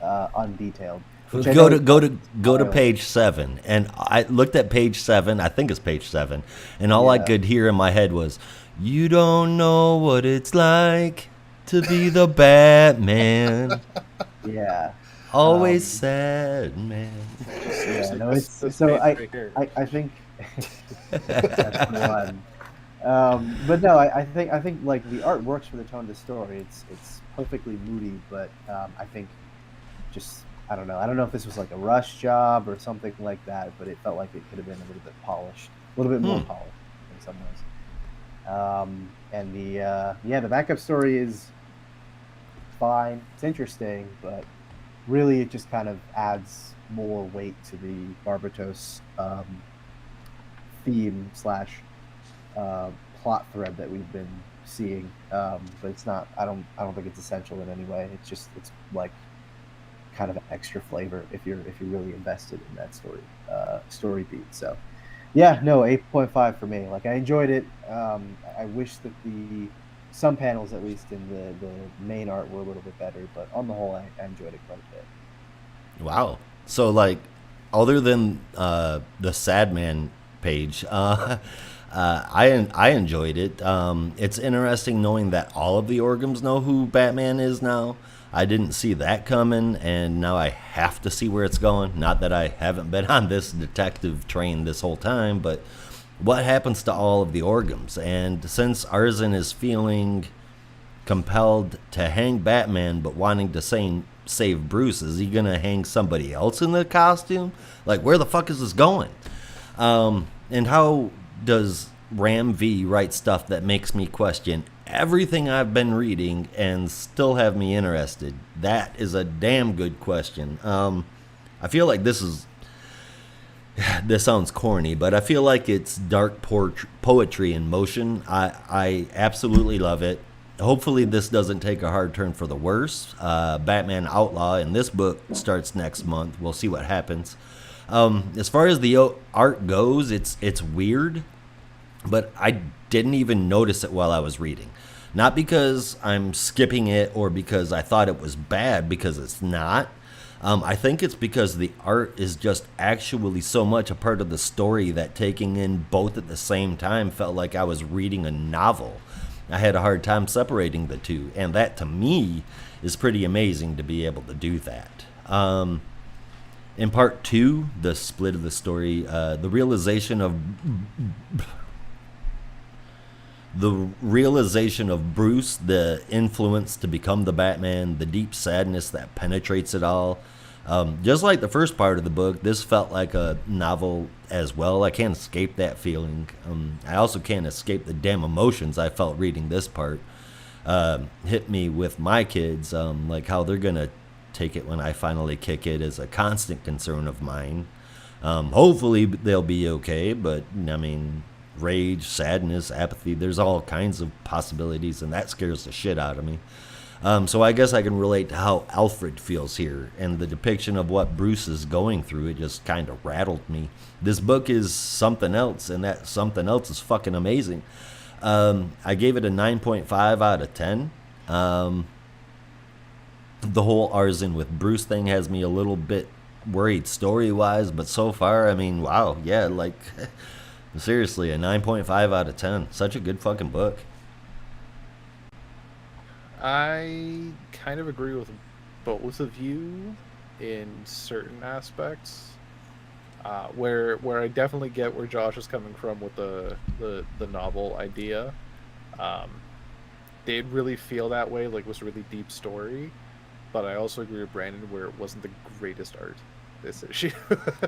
undetailed. Go to page 7, and I looked at page 7. I think it's page 7, and all I could hear in my head was, "You don't know what it's like to be the Batman." Yeah. Always sad, man. Yeah, no, it's so I think that's one. But no, I think like the art works for the tone of the story. It's perfectly moody, but I think just I don't know if this was like a rush job or something like that, but it felt like it could have been a little bit polished, a little bit more polished in some ways. And the backup story is fine. It's interesting, but really it just kind of adds more weight to the Barbatos theme / plot thread that we've been seeing. But it's not. I don't think it's essential in any way. It's like kind of extra flavor if you're really invested in that story beat. So yeah, no, 8.5 for me. Like I enjoyed it. I wish that some panels at least in the main art were a little bit better, but on the whole I enjoyed it quite a bit. Wow. So like other than the Sad Man page, I enjoyed it. It's interesting knowing that all of the Orgums know who Batman is now. I didn't see that coming, and now I have to see where it's going. Not that I haven't been on this detective train this whole time, but what happens to all of the Orgums? And since Arzin is feeling compelled to hang Batman but wanting to save Bruce, is he going to hang somebody else in the costume? Like, where the fuck is this going? And how does Ram V write stuff that makes me question everything I've been reading and still have me interested? That is a damn good question. I feel like this sounds corny, but I feel like it's dark poetry in motion. I absolutely love it. Hopefully this doesn't take a hard turn for the worse. Batman Outlaw in this book starts next month. We'll see what happens. As far as the art goes, it's weird, but I didn't even notice it while I was reading. Not because I'm skipping it or because I thought it was bad, because it's not. I think it's because the art is just actually so much a part of the story that taking in both at the same time felt like I was reading a novel. I had a hard time separating the two, and that to me is pretty amazing to be able to do that. In part two, the split of the story, the realization of Bruce, the influence to become the Batman, the deep sadness that penetrates it all. Just like the first part of the book, this felt like a novel as well. I can't escape that feeling. I also can't escape the damn emotions I felt reading this part. Hit me with my kids, like how they're going to take it when I finally kick it is a constant concern of mine. Hopefully they'll be okay, but I mean, rage, sadness, apathy, there's all kinds of possibilities, and that scares the shit out of me. So I guess I can relate to how Alfred feels here, and the depiction of what Bruce is going through, it just kind of rattled me. This book is something else, and that something else is fucking amazing. I gave it a 9.5 out of 10. The whole Arzen with Bruce thing has me a little bit worried story-wise, but so far, I mean, wow, yeah, like, seriously, a 9.5 out of 10. Such a good fucking book. I kind of agree with both of you in certain aspects. Where I definitely get where Josh is coming from with the novel idea. Did really feel that way, like it was a really deep story. But I also agree with Brandon where it wasn't the greatest art, this issue.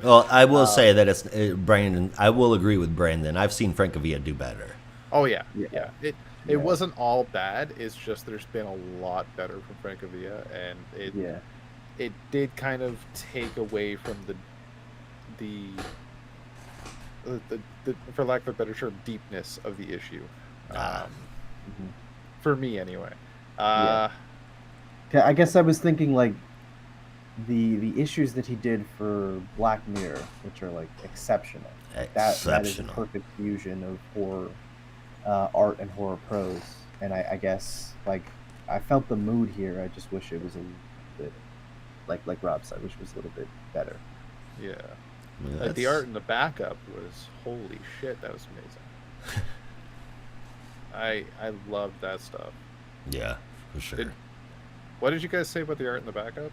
Well, I will say that it's Brandon. I will agree with Brandon. I've seen Francavilla do better. Oh yeah. It Yeah. wasn't all bad. It's just there's been a lot better from Francavilla, and it did kind of take away from the for lack of a better term, deepness of the issue. For me anyway. I guess I was thinking like the issues that he did for Black Mirror, which are like exceptional. That is a perfect fusion of horror art and horror prose. And I guess like I felt the mood here. I just wish it was a little bit like Rob said, I wish it was a little bit better. Yeah. Like the art in the backup was holy shit, that was amazing. I loved that stuff. Yeah, for sure. What did you guys say about the art in the backup?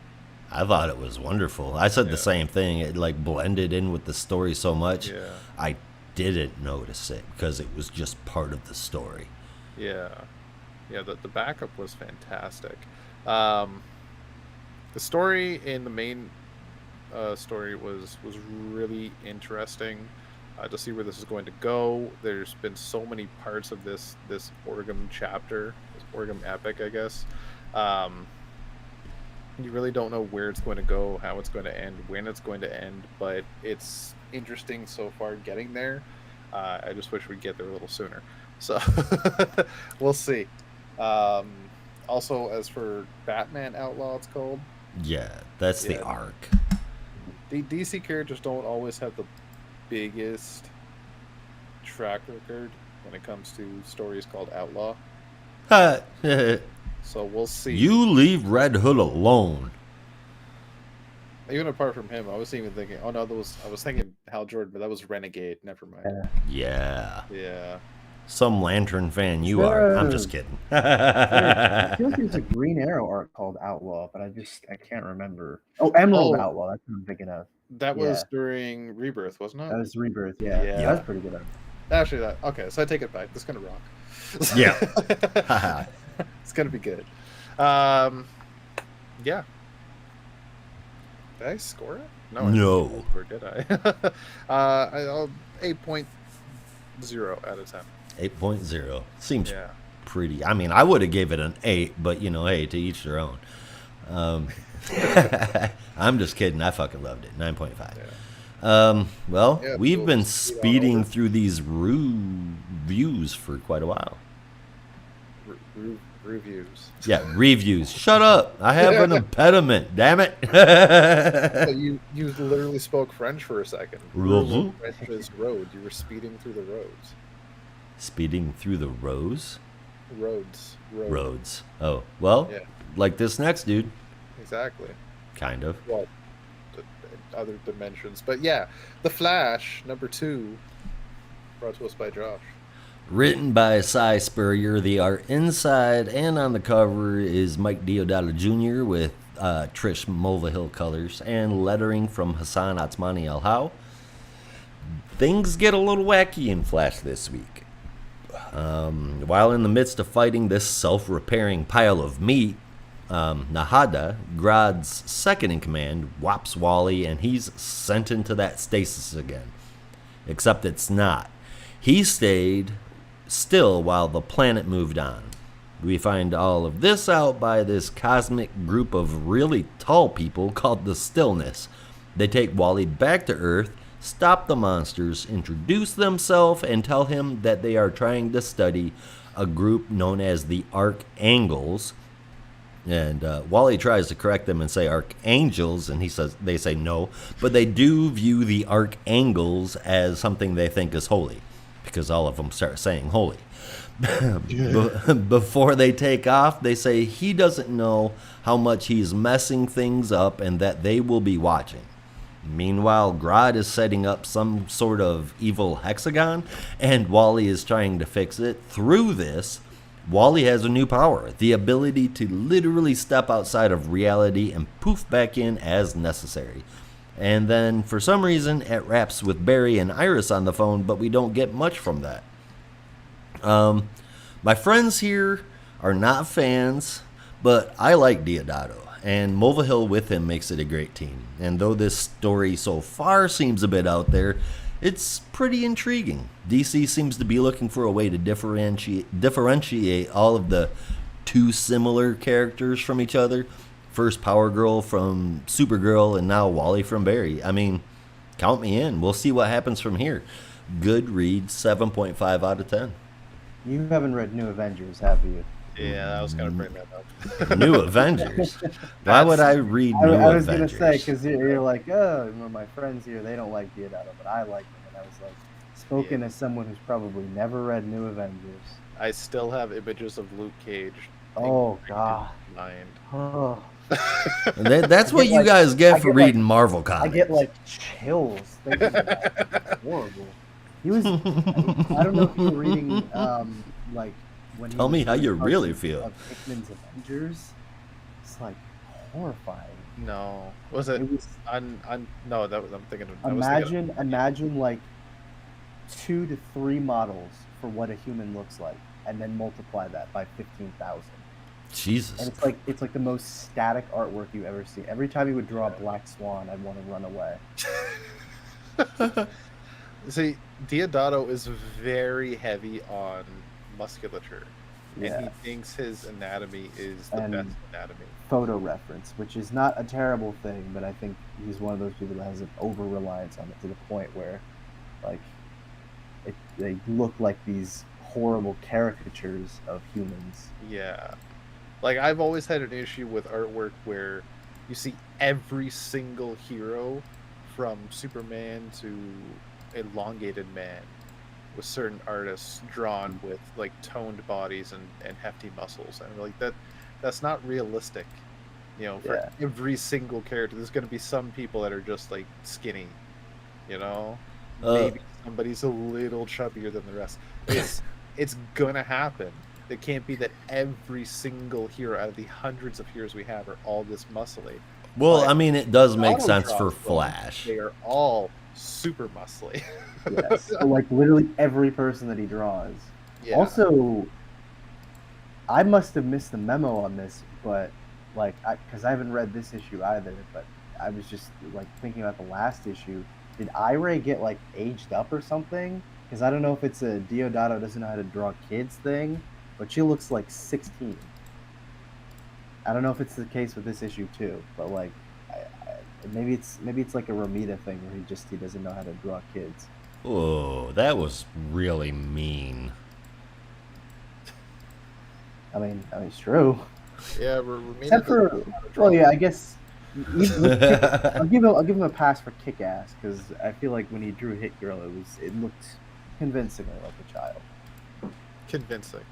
I thought it was wonderful. I said the same thing. It like blended in with the story so much. Yeah. I didn't notice it because it was just part of the story. Yeah. Yeah, the backup was fantastic. The story in the main story was really interesting to see where this is going to go. There's been so many parts of this Orgum chapter, this Orgum epic, I guess. You really don't know where it's going to go, how it's going to end, when it's going to end, but it's interesting so far getting there. I just wish we'd get there a little sooner. So we'll see. Also, as for Batman Outlaw, it's called. Yeah, that's the arc. The DC characters don't always have the biggest track record when it comes to stories called Outlaw. So we'll see. You leave Red Hood alone. Even apart from him, I was even thinking, I was thinking Hal Jordan, but that was Renegade. Never mind. Yeah. Yeah. Some Lantern fan you are. I'm just kidding. I feel like there's a Green Arrow art called Outlaw, but I can't remember. Oh, Emerald Outlaw. That's what I'm thinking of. That was during Rebirth, wasn't it? That was Rebirth. Yeah. That was pretty good art. Actually, okay. So I take it back. This is gonna rock. Yeah. It's gonna be good. Yeah. Did I score it? No. Or did I? I'll 8.0 out of 10. 8.0 seems pretty. I mean, I would have gave it an 8, but hey, to each their own. I'm just kidding. I fucking loved it. 9.5. We've been speeding through these reviews for quite a while. Reviews. Yeah, reviews. Shut up. I have an impediment. Damn it. So you literally spoke French for a second. French is road. You were speeding through the roads. Speeding through the rows? Roads. Oh, well, like this next dude. Exactly. kind of. well, other dimensions. But yeah, The Flash, number 2, brought to us by Josh. Written by Cy Spurrier. The art inside and on the cover is Mike Deodato Jr. with Trish Mulvihill colors and lettering from Hassan Atsmani El How. Things get a little wacky in Flash this week. While in the midst of fighting this self-repairing pile of meat, Nahada, Grodd's second in command, whops Wally and he's sent into that stasis again. Except it's not. He stayed still while the planet moved on. We find all of this out by this cosmic group of really tall people called the Stillness. They take Wally back to Earth, stop the monsters, introduce themselves, and tell him that they are trying to study a group known as the Archangels. And Wally tries to correct them and say Archangels, and they say no, but they do view the Archangels as something they think is holy, because all of them start saying holy. Before they take off, they say he doesn't know how much he's messing things up and that they will be watching. Meanwhile, Grodd is setting up some sort of evil hexagon, and Wally is trying to fix it. Through this, Wally has a new power, the ability to literally step outside of reality and poof back in as necessary. And then, for some reason, it wraps with Barry and Iris on the phone, but we don't get much from that. My friends here are not fans, but I like Deodato, and Mulvihill with him makes it a great team. And though this story so far seems a bit out there, it's pretty intriguing. DC seems to be looking for a way to differentiate all of the too similar characters from each other. First Power Girl from Supergirl, and now Wally from Barry. I mean, count me in. We'll see what happens from here. Good read, 7.5 out of 10. You haven't read New Avengers, have you? Yeah, I was going to bring that up. New Avengers? Why would I read New Avengers? I was going to say, because you're like, oh, my friends here, they don't like Deodato, but I like them. And I was like, spoken as someone who's probably never read New Avengers. I still have images of Luke Cage. Oh, God. Mind. Oh. That's what you guys get for reading Marvel comics. I get like chills thinking about it. It's horrible. He was. I don't know if you were reading like when. Tell me how you really feel. Of Hickman's Avengers. It's like horrifying. No, was it? It was. No, that was. I'm thinking. Imagine like 2 to 3 models for what a human looks like, and then multiply that by 15,000. Jesus. And it's like the most static artwork you ever see. Every time he would draw a black swan, I'd want to run away. See, Deodato is very heavy on musculature, and he thinks his anatomy is the best anatomy. Photo reference, which is not a terrible thing, but I think he's one of those people that has an over-reliance on it to the point where, like, they look like these horrible caricatures of humans. Yeah. Like, I've always had an issue with artwork where you see every single hero from Superman to Elongated Man with certain artists drawn with, like, toned bodies and hefty muscles. And, like, that's not realistic. You know, for every single character, there's going to be some people that are just, like, skinny, you know? Maybe somebody's a little chubbier than the rest. It's going to happen. It can't be that every single hero out of the hundreds of heroes we have are all this muscly. Well, I mean, it does make sense for Flash. They are all super muscly. Yes, so like literally every person that he draws. Yeah. Also, I must have missed the memo on this, but like, because I haven't read this issue either, but I was just like thinking about the last issue. Did Ira get like aged up or something? Because I don't know if it's a Deodato doesn't know how to draw kids thing, but she looks like 16. I don't know if it's the case with this issue too, but like, maybe it's like a Romita thing where he doesn't know how to draw kids. Oh, that was really mean. I mean, it's true. Yeah, Romita. Except for, well, yeah, I guess. I'll give him a pass for Kick-Ass because I feel like when he drew Hit Girl, it looked convincingly like a child. Convincing.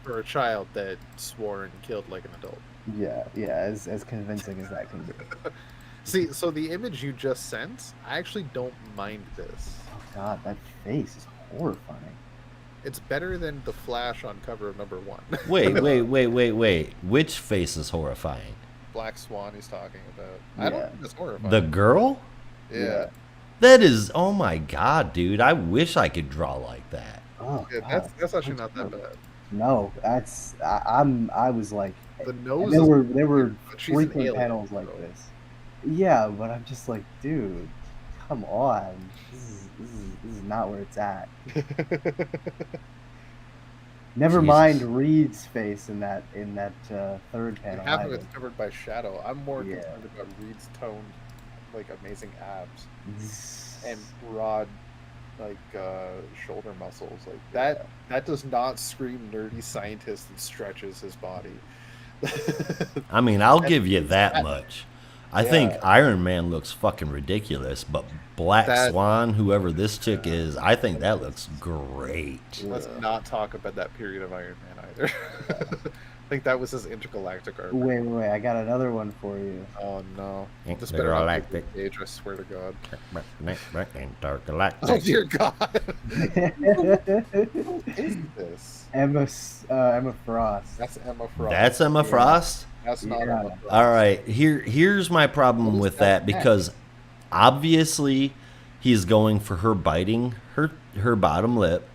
for a child that swore and killed like an adult. Yeah, as convincing as that can be. See, so the image you just sent, I actually don't mind this. Oh god, that face is horrifying. It's better than the Flash on cover of number 1. Wait. Which face is horrifying? Black Swan he's talking about. I Yeah. don't think that's horrifying. The girl? Yeah. That is, oh my god, dude. I wish I could draw like that. Oh, Yeah, god. that's actually not that bad. No, that's I was like, The and nose there were but she's an frequent alien, panels like so. this. Yeah, but I'm just like, dude, come on. This is not where it's at. Never Jesus. mind Reed's face in that third And panel. half of either. it's covered by shadow. I'm more Yeah. concerned about Reed's toned, like amazing abs Zzz. and broad, like shoulder muscles. Like that. That does not scream nerdy scientist that stretches his body. I mean, I'll And give you that that- much. I think Yeah. Iron Man looks fucking ridiculous, but Black That- Swan, whoever this chick is, I think that looks great. Let's Yeah. not talk about that period of Iron Man either. I think that was his intergalactic armor. Wait, I got another one for you. Oh no! This They're better all not like be the page. I swear to God. Intergalactic. Oh dear God! Who is this? Emma Frost. That's Emma Frost. That's Emma Yeah. Frost? That's not Yeah. Emma Frost. All right, here's my problem What is with that that because obviously he's going for her biting her bottom lip,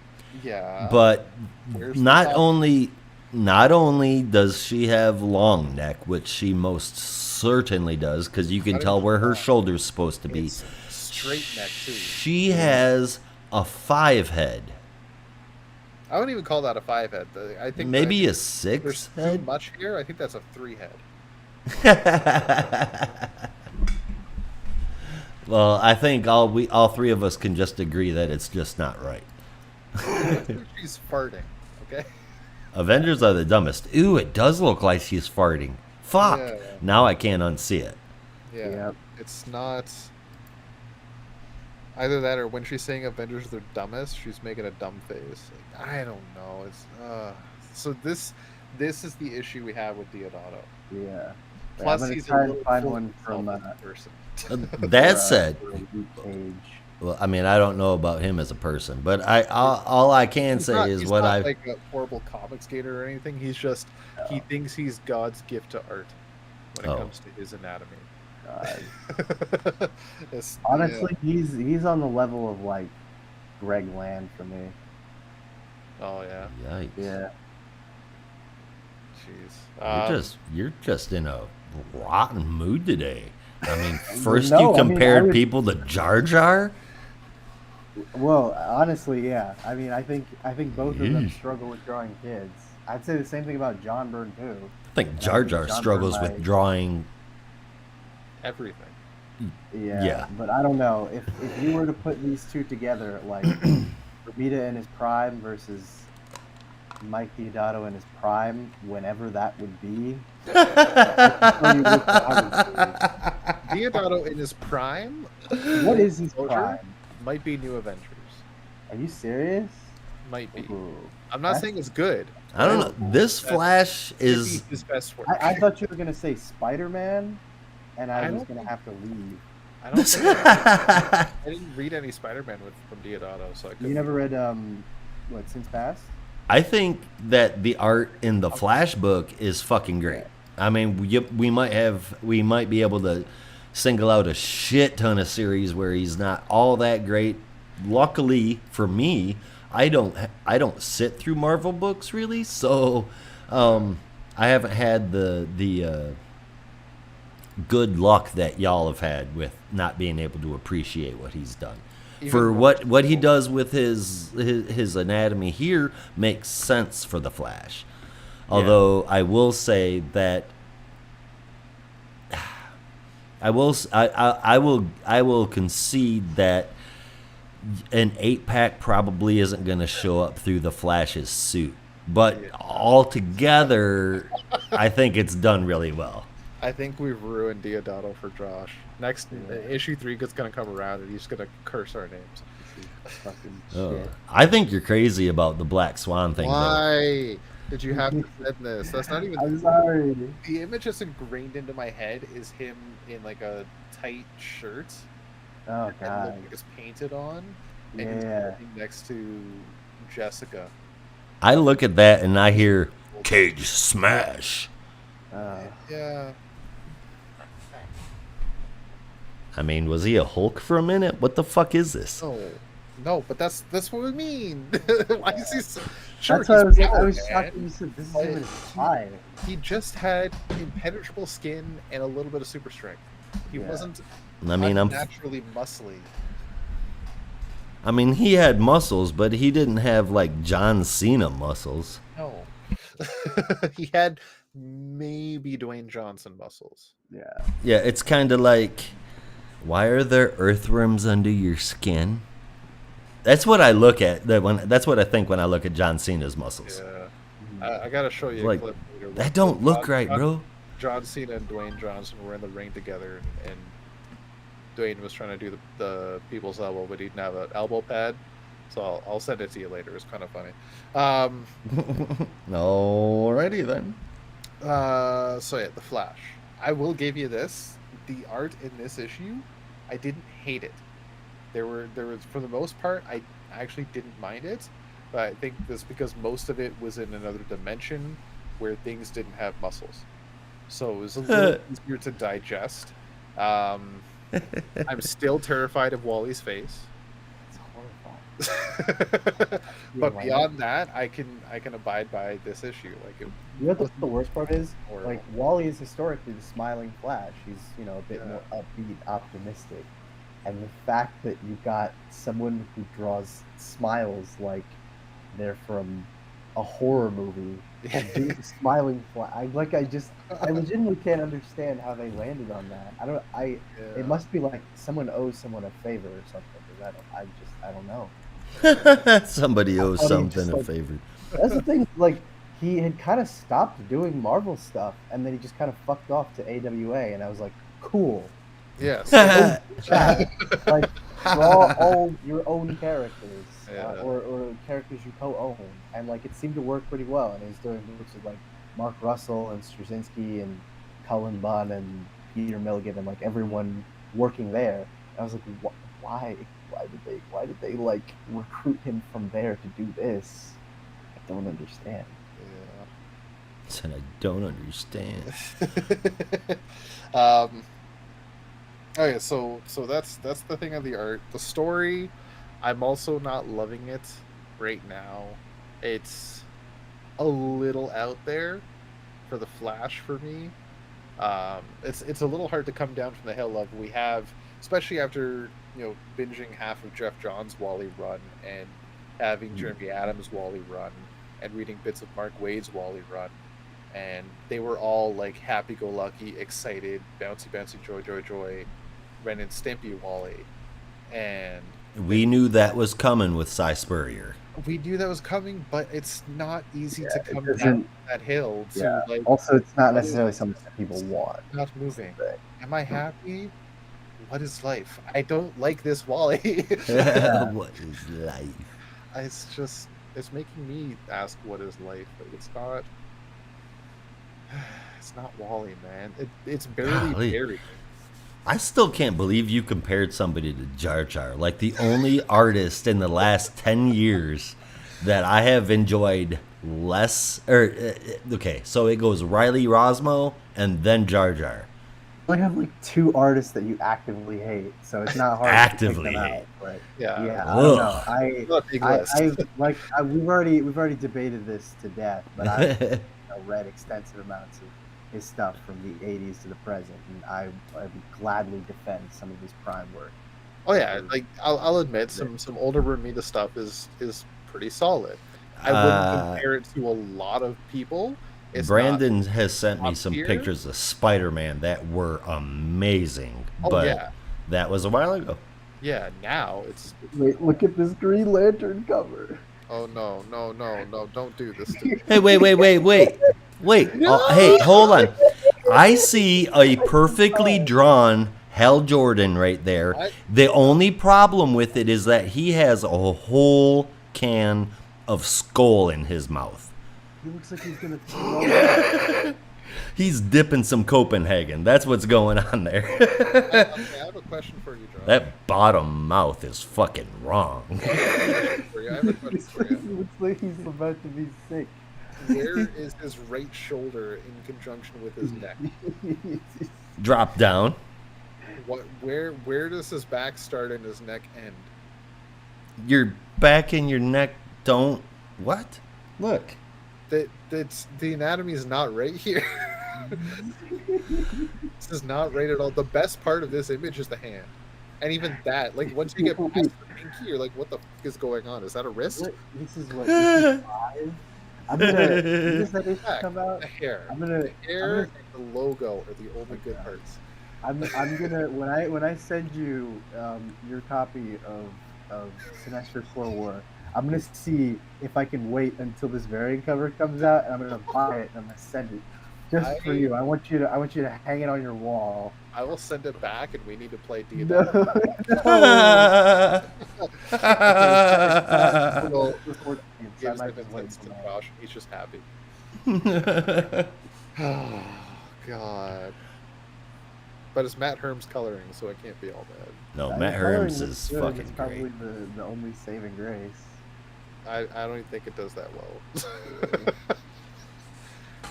Yeah. but where's the not top? only does she have long neck, which she most certainly does because you can How does tell she where her not? shoulder's supposed to be. It's straight neck too. She has a 5 head, I wouldn't even call that a 5 head. I think maybe a there's 6 too head. much here. I think that's a 3 head. Well, I think all three of us can just agree that it's just not right. She's farting. Okay. Avengers are the dumbest. Ooh, it does look like she's farting. Fuck. Yeah. Now I can't unsee it. Yeah. Yep. It's not. Either that or when she's saying Avengers are the dumbest, she's making a dumb face. Like, I don't know. It's so this is the issue we have with Diodato. Yeah. Plus, I'm gonna he's try a and little find full one of from himself as a person. That said, for Luke Cage. well, I mean, I don't know about him as a person, but all I can He's say not- is he's what not I've. like a horrible comic skater or anything. He's just he No. thinks he's God's gift to art when it Oh. comes to his anatomy. God. It's- Honestly, he's on the level of like Greg Land for me. yeah. Oh yeah. Yikes. Yeah. Jeez. You're just in a rotten mood today. I mean, No, first I you mean, compared I was- people to Jar Jar. Well, honestly, yeah. I mean, I think both of them Yeesh. struggle with drawing kids. I'd say the same thing about John Byrne too. I think Jar Jar John struggles Byrne with might- drawing. Everything. Yeah. Yeah. But I don't know if you were to put these two together, like Romita in his prime versus Mike Diodato in his prime, whenever that would be. tell you which I Diodato in his prime What is his Soldier? prime? might be New Avengers. Are you serious? Might be. Ooh. I'm not That's- saying it's good. I don't know. This Flash Could be is. his best work. I thought you were gonna say Spider-Man, and I I was don't gonna think- have to leave. I don't think I didn't read any Spider-Man from Diodato, so I couldn't. You never read what Since Past? I think that the art in the Flash book is fucking great. I mean, we might be able to single out a shit ton of series where he's not all that great. Luckily for me, I don't sit through Marvel books really, so I haven't had the good luck that y'all have had with not being able to appreciate what he's done. Even For more- what he does with his anatomy here makes sense for the Flash. Although I will say that I will concede that an 8-pack probably isn't going to show up through the Flash's suit. But altogether, I think it's done really well. I think we've ruined Diodato for Josh. Next issue 3 is gonna come around and he's gonna curse our names. Fucking Oh, shit. I think you're crazy about the Black Swan thing. Though. Why? Did you have to send this? That's not even. I'm sorry. The image that's ingrained into my head is him in like a tight shirt, Oh and god. like it's painted on, and he's Yeah. sitting next to Jessica. I look at that and I hear Cage Smash. Yeah. I mean, was he a Hulk for a minute? What the fuck is this? No, but that's what we mean. Why is he so... Sure, That's why I he's was Manor, shocked man. when you said this is But him in his prime. He just had impenetrable skin and a little bit of super strength. He Yeah. wasn't I mean, naturally muscly. I mean, he had muscles, but he didn't have like John Cena muscles. No. He had maybe Dwayne Johnson muscles. Yeah. Yeah, it's kind of like, why are there earthworms under your skin? That's what I look at. That's what I think when I look at John Cena's muscles. Yeah. I gotta show you a Like, clip later. that don't look right, bro. John Cena and Dwayne Johnson were in the ring together, and Dwayne was trying to do the people's elbow, but he didn't have an elbow pad. So I'll send it to you later. It's kind of funny. Alrighty then. So yeah, The Flash. I will give you this. The art in this issue, I didn't hate it. There was for the most part, I actually didn't mind it, but I think that's because most of it was in another dimension where things didn't have muscles, so it was a little easier to digest. I'm still terrified of Wally's face, It's horrifying. but Yeah, beyond that, I can abide by this issue. Like, You know what the worst part is? Horrible. Like Wally is historically the smiling Flash. He's a bit Yeah. more upbeat, optimistic, and the fact that you got someone who draws smiles like they're from a horror movie and do the smiling Flash. I legitimately can't understand how they landed on that. It must be like someone owes someone a favor or something. Because I don't know. Somebody owes I mean, something just a like- favor. That's the thing. Like he had kind of stopped doing Marvel stuff, and then he just kind of fucked off to AWA, and I was like, cool. Yes. Chat. Like draw all your own characters, Yeah. or characters you co-own, and like it seemed to work pretty well. And he's doing books with like Mark Russell and Straczynski and Cullen Bunn and Peter Milligan and like everyone working there. I was like, why did they like recruit him from there to do this? I don't understand. Said I don't understand. Okay, so that's the thing of the art. The story, I'm also not loving it right now. It's a little out there for the Flash for me. It's a little hard to come down from the hill of we have, especially after binging half of Jeff Johns' Wally run and having Jeremy Adams' Wally run and reading bits of Mark Waid's Wally run. And they were all like happy-go-lucky, excited, bouncy, joy, Ren and Stimpy Wally. And We knew that was coming with Cy Spurrier. we knew that was coming, but it's not easy to come doesn't- down that hill to Yeah. like Also, it's not necessarily something that people want. not moving. Right. Am I happy? What is life? I don't like this Wally. What is life? It's making me ask what is life, but it's not Wally, man. It's barely Golly. buried. I still can't believe you compared somebody to Jar Jar. Like the only artist in the last 10 years that I have enjoyed less. Okay, so it goes Riley Rosmo and then Jar Jar. You only have like two artists that you actively hate, so it's not hard Actively to pick them hate. out. But Yeah. I don't know. Ugh. Not a big list. We've already debated this to death, but I've read extensive amounts of his stuff from the 80s to the present, and I would gladly defend some of his prime work. Oh yeah, like I'll admit some older Bermuda stuff is pretty solid. I wouldn't compare it to a lot of people. It's Brandon has sent me top some tier. pictures of Spider-Man that were amazing, Oh, but yeah. that was a while ago. Yeah, now it's Wait, look at this Green Lantern cover. oh no, don't do this to me. Hey, wait. Hey, hold on. I see a perfectly drawn Hal Jordan right there. What? The only problem with it is that he has a whole can of Skull in his mouth. He looks like he's gonna throw up. He's dipping some Copenhagen. That's what's going on there. I have a question for you, Josh. That bottom mouth is fucking wrong. I have a question for He you. looks like he's about to be sick. Where is his right shoulder in conjunction with his neck? Drop down. Where does his back start and his neck end? Your back and your neck don't. What? Look. That's the anatomy is not right here. This is not right at all. The best part of this image is the hand, and even that, like once you get past the pinky, you're like, what the fuck is going on? Is that a wrist? This is what. This is five. I'm gonna. Does that image come out? The hair. The hair and the logo are the only good parts. I'm gonna when I send you your copy of Sinestro Slow War, I'm gonna see if I can wait until this variant cover comes out, and I'm gonna buy it and I'm gonna send it just for you. I want you to hang it on your wall. I will send it back, and we need to play D&D. No. Gives the insights to Josh. He's just happy. Oh God. But it's Matt Herm's coloring, so it can't be all bad. No, Matt Herms is fucking It's probably great. the only saving grace. I don't even think it does that well.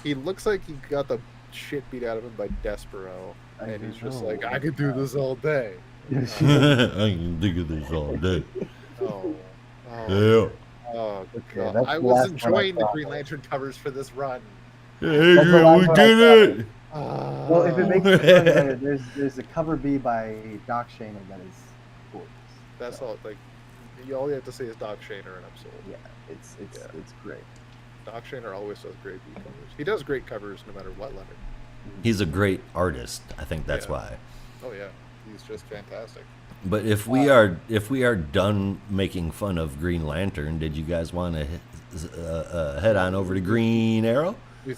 He looks like he got the shit beat out of him by Despero, and he's just like, I could do this all day. I can think of this all day. Oh, Yeah. oh Okay, God. that's I the was last time I enjoying the saw Green it. Lantern covers for this run. Hey, That's the we last one I did it. Well, if it makes it fun, there's a cover B by Doc Shaner that is gorgeous. That's all. Like, all you have to say is Doc Shaner, and I'm sold. Yeah, it's great. Doc Shaner always does great B covers. He does great covers no matter what letter. He's a great artist. I think that's Yeah. why. Oh yeah, he's just fantastic. But if we are done making fun of Green Lantern, did you guys want to head on over to Green Arrow? We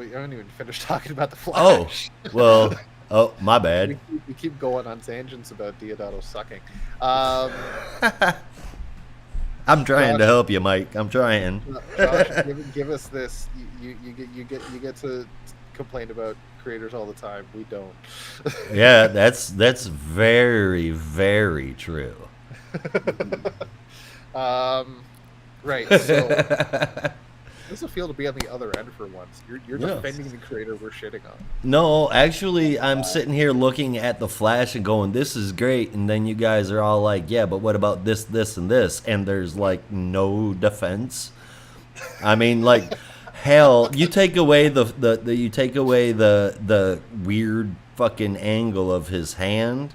haven't even finished talking about the Oh, Flash. well, my bad. We keep going on tangents about Diodato sucking. I'm trying to help you, Mike. I'm trying. Josh, give us this. You get to complain about creators all the time. We don't. Yeah, that's very, very true. Right. So. How does it feel to be on the other end for once? You're Yeah. defending the creator we're shitting on. No, actually, I'm sitting here looking at the Flash and going, "This is great," and then you guys are all like, "Yeah, but what about this, this, and this?" And there's like no defense. I mean, like, hell, you take away the weird fucking angle of his hand,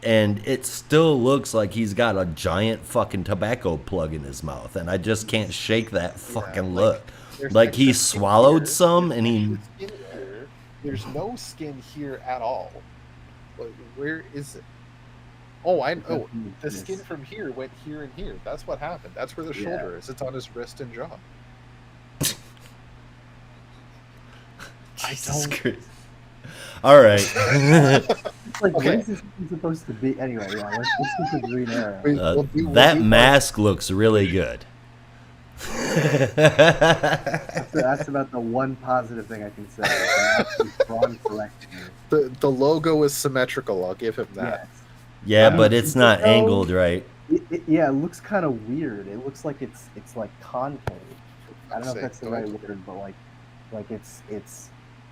and it still looks like he's got a giant fucking tobacco plug in his mouth, and I just can't shake that fucking look. There's Like he extra skin swallowed here. some, and he. Skin here. There's no skin here at all. Like, where is it? Oh, I know. The skin from here went here and here. That's what happened. That's where the shoulder is. It's on his wrist and jaw. Jesus Christ. All right. It's like, Okay. what is this supposed to be? Anyway, yeah, let's get to Green Arrow. We'll do That part- mask looks really good. That's about the one positive thing I can say. It's drawn correctly. The logo is symmetrical. I'll give him that. Yeah, but it's not No. angled right. Yeah, it looks kind of weird. It looks like it's like concave. I don't know if that's the right word, but like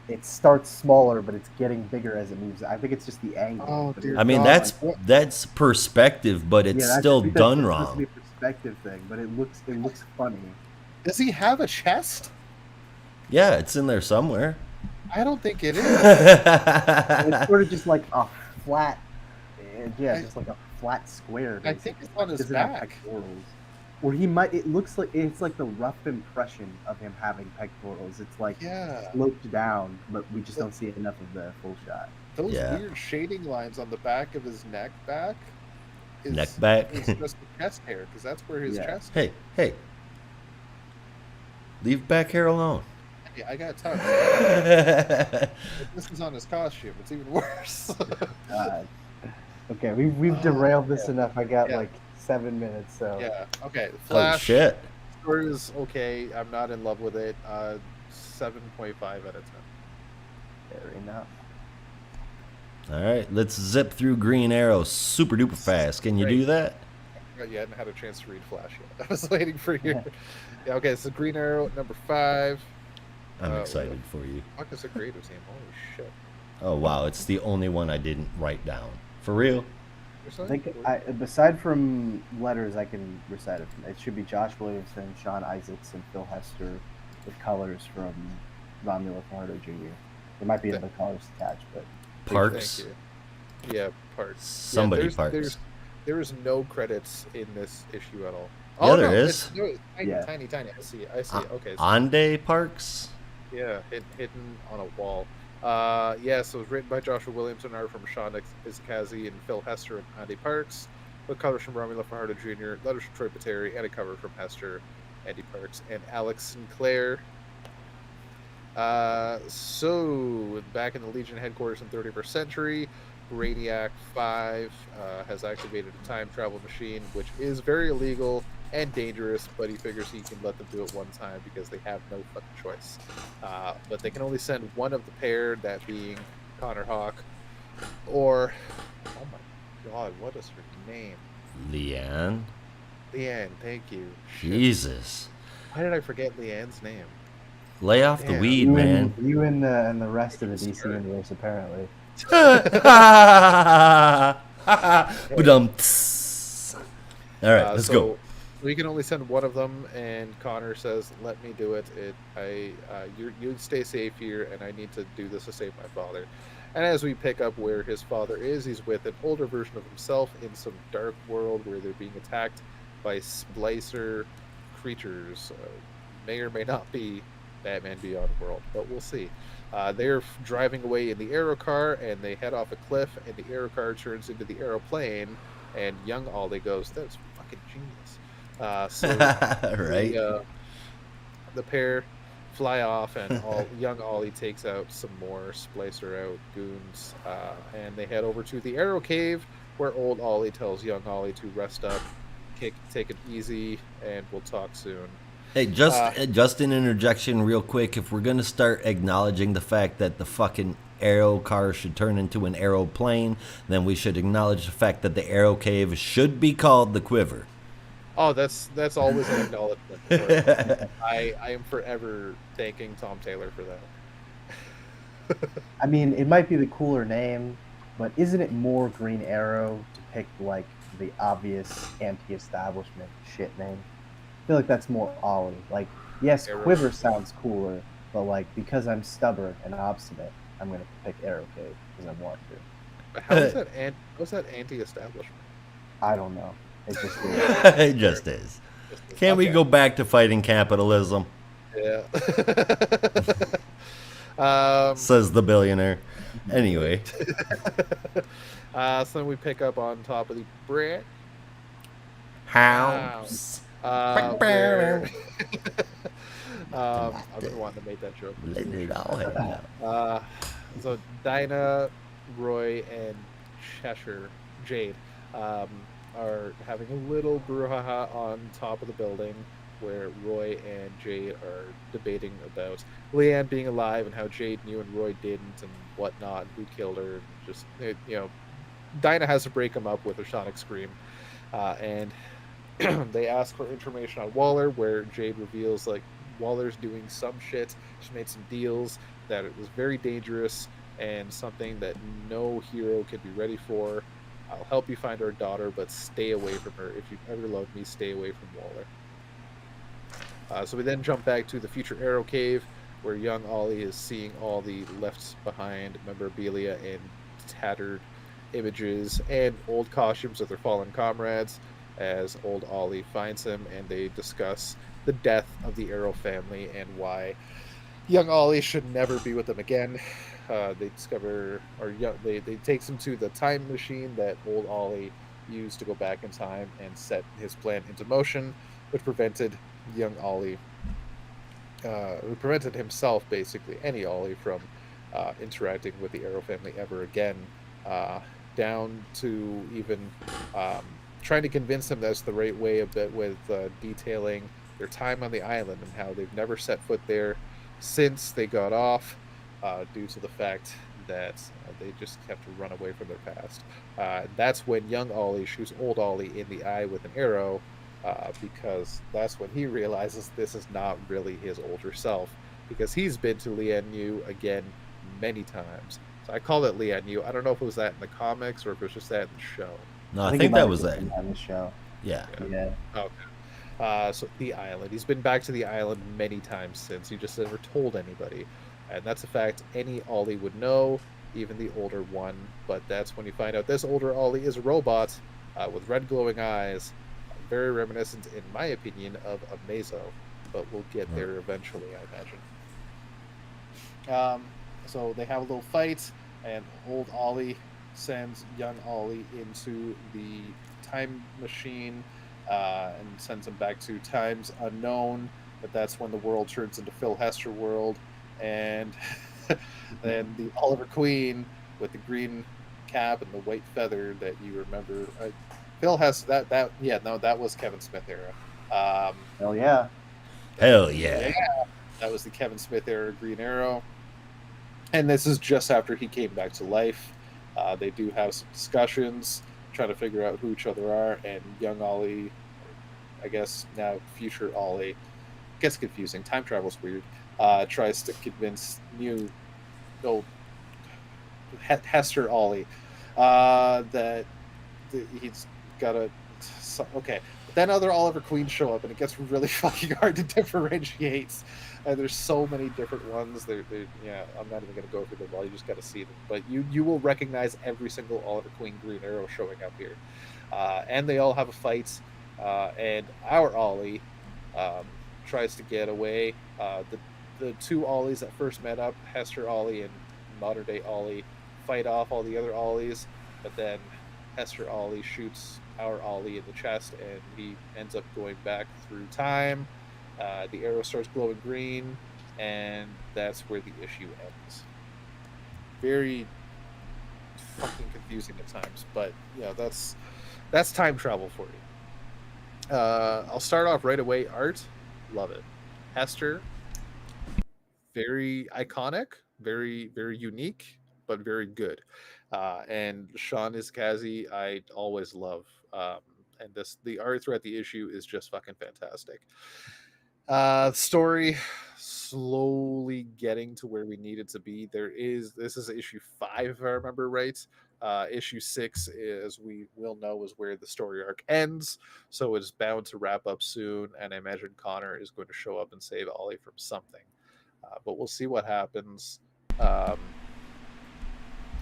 it starts smaller, but it's getting bigger as it moves. I think it's just the angle. Oh, But dear it- I mean, God. that's perspective, but it's yeah, that's- still I think done that's supposed to be wrong. a perspective thing, but it looks funny. Does he have a chest? Yeah, it's in there somewhere. I don't think it is. And it's sort of just like a flat, just like a flat square. I think it's on his Doesn't have back. pectorals. Or he might. It looks like it's like the rough impression of him having pectorals. It's like Yeah. sloped down, but we just don't see enough of the full shot. Those Yeah. weird shading lines on the back of his neck back is, Neck back. is just the chest hair, because that's where his Yeah. chest Hey. Leave back hair alone. Yeah, I got tongue. If this is on his costume, it's even worse. Okay, we've derailed this enough. I got Yeah. like 7 minutes, so Yeah. Okay. Oh Flash. shit. score is okay. I'm not in love with it. 7.5 out of 10. Fair enough. All right, let's zip through Green Arrow super duper fast. Can you do that? Not yet. I hadn't had a chance to read Flash yet. I was waiting for you. Yeah. Yeah, okay, so Green Arrow, number 5. I'm excited for you. What is the creator's name? Holy shit. Oh wow, it's the only one I didn't write down. For real? There's I something- think aside from letters, I can recite it. It should be Josh Williamson, Sean Isaacs, and Phil Hester, with colors from Romula Fajardo Jr. There might be other colors attached, but Parks? Thank you. Yeah, Parks. Somebody there's, Parks. There is no credits in this issue at all. Yeah, there no, is. it's tiny, Yeah. tiny. I see. I see. Okay. So, Ande Parks? yeah, hidden on a wall. Yeah, so it was written by Joshua Williamson, art from Sean Izakazi and Phil Hester and Andy Parks, with colors from Romula Fajardo Jr., letters from Troy Pateri, and a cover from Hester, Andy Parks, and Alex Sinclair. So, back in the Legion headquarters in 31st Century, Brainiac 5 has activated a time travel machine, which is very illegal and dangerous, but he figures he can let them do it one time because they have no fucking choice. But they can only send one of the pair, that being Connor Hawk, or, oh my god, what is her name? Leanne? Leanne, thank you. Shit. Jesus. Why did I forget Leanne's name? Lay off the Damn. weed, man. you and the rest of the DC universe apparently. Ba-dum. All right, let's so go. We can only send one of them, and Connor says, "Let me do it. You stay safe here, and I need to do this to save my father." And as we pick up where his father is, he's with an older version of himself in some dark world where they're being attacked by splicer creatures. May or may not be Batman Beyond world, but we'll see. They're driving away in the Arrow car, and they head off a cliff, and the Arrow car turns into the Aeroplane, and young Ollie goes, "That's fucking genius." So Right. the pair fly off, and young Ollie takes out some more splicer out goons, and they head over to the Arrow Cave, where old Ollie tells young Ollie to rest up, take it easy, and we'll talk soon. Hey, just an interjection real quick. If we're going to start acknowledging the fact that the fucking Arrow car should turn into an aeroplane, then we should acknowledge the fact that the Arrow Cave should be called the Quiver. Oh, that's always an acknowledgement. For it. I am forever thanking Tom Taylor for that. I mean, it might be the cooler name, but isn't it more Green Arrow to pick like the obvious anti-establishment shit name? I feel like that's more Ollie. Like, yes, Arrow. Quiver sounds cooler, but like because I'm stubborn and obstinate, I'm gonna pick Arrow Cave because I want to. But how is that anti-establishment? I don't know. It just is. It just is. Can't we go back to fighting capitalism? Yeah. Says the billionaire. Anyway. So then we pick up on top of the brick. House. Where... I've been wanting to make that joke. Let it all hang out. So Dinah, Roy, and Cheshire, Jade, are having a little brouhaha on top of the building where Roy and Jade are debating about Leanne being alive and how Jade knew and Roy didn't and whatnot, and who killed her. Just, Dinah has to break him up with a sonic scream. And they ask for information on Waller, where Jade reveals, like, Waller's doing some shit. She made some deals that it was very dangerous and something that no hero could be ready for. I'll help you find our daughter, but stay away from her. If you've ever loved me, stay away from Waller. So we then jump back to the future Arrow Cave, where young Ollie is seeing all the left behind memorabilia and tattered images and old costumes of their fallen comrades, as old Ollie finds him, and they discuss the death of the Arrow family and why young Ollie should never be with them again. They discover, they takes him to the time machine that old Ollie used to go back in time and set his plan into motion, which prevented young Ollie, prevented himself, basically, any Ollie, from interacting with the Arrow family ever again, down to even trying to convince him that's the right way, a bit with detailing their time on the island and how they've never set foot there since they got off, due to the fact that they just kept to run away from their past. That's when young Ollie shoots old Ollie in the eye with an arrow, because that's when he realizes this is not really his older self, because he's been to Lian again many times. So I call it Lian. I don't know if it was that in the comics or if it was just that in the show. No, I it think might that have was just it. been on the show. Yeah. Yeah. Okay. So the island. He's been back to the island many times since. He just never told anybody, and that's a fact any Ollie would know, even the older one. But that's when you find out this older Ollie is a robot with red glowing eyes, very reminiscent, in my opinion, of a Mazo. But we'll get there eventually, I imagine. So they have a little fight, and old Ollie sends young Ollie into the time machine, and sends him back to times unknown. But that's when the world turns into Phil Hester world, and then the Oliver Queen with the green cap and the white feather that you remember. Phil has that yeah, no, that was Kevin Smith era. Hell yeah. Hell yeah. That was the Kevin Smith era Green Arrow. And this is just after he came back to life. They do have some discussions, trying to figure out who each other are, and young Ollie, I guess now future Ollie, gets confusing. Time travel's weird. Tries to convince new old Hester Ollie that he's got a okay. But then other Oliver Queens show up, and it gets really fucking hard to differentiate. And there's so many different ones. Yeah, I'm not even going to go through them all. You just got to see them. But you will recognize every single Oliver Queen Green Arrow showing up here. And they all have a fight. And our Ollie tries to get away. The two Ollies that first met up, Hester Ollie and modern day Ollie, fight off all the other Ollies. But then Hester Ollie shoots our Ollie in the chest, and he ends up going back through time. The arrow starts glowing green, and that's where the issue ends. Very fucking confusing at times, but yeah, that's time travel for you. I'll start off right away. Art, love it. Hester, very iconic, very very unique, but very good. And Sean Iskazi, I always love. And the art throughout the issue is just fucking fantastic. Story slowly getting to where we need it to be. This is issue 5, if I remember right. Issue 6, as we will know, is where the story arc ends, so it's bound to wrap up soon, and I imagine Connor is going to show up and save Ollie from something. But we'll see what happens.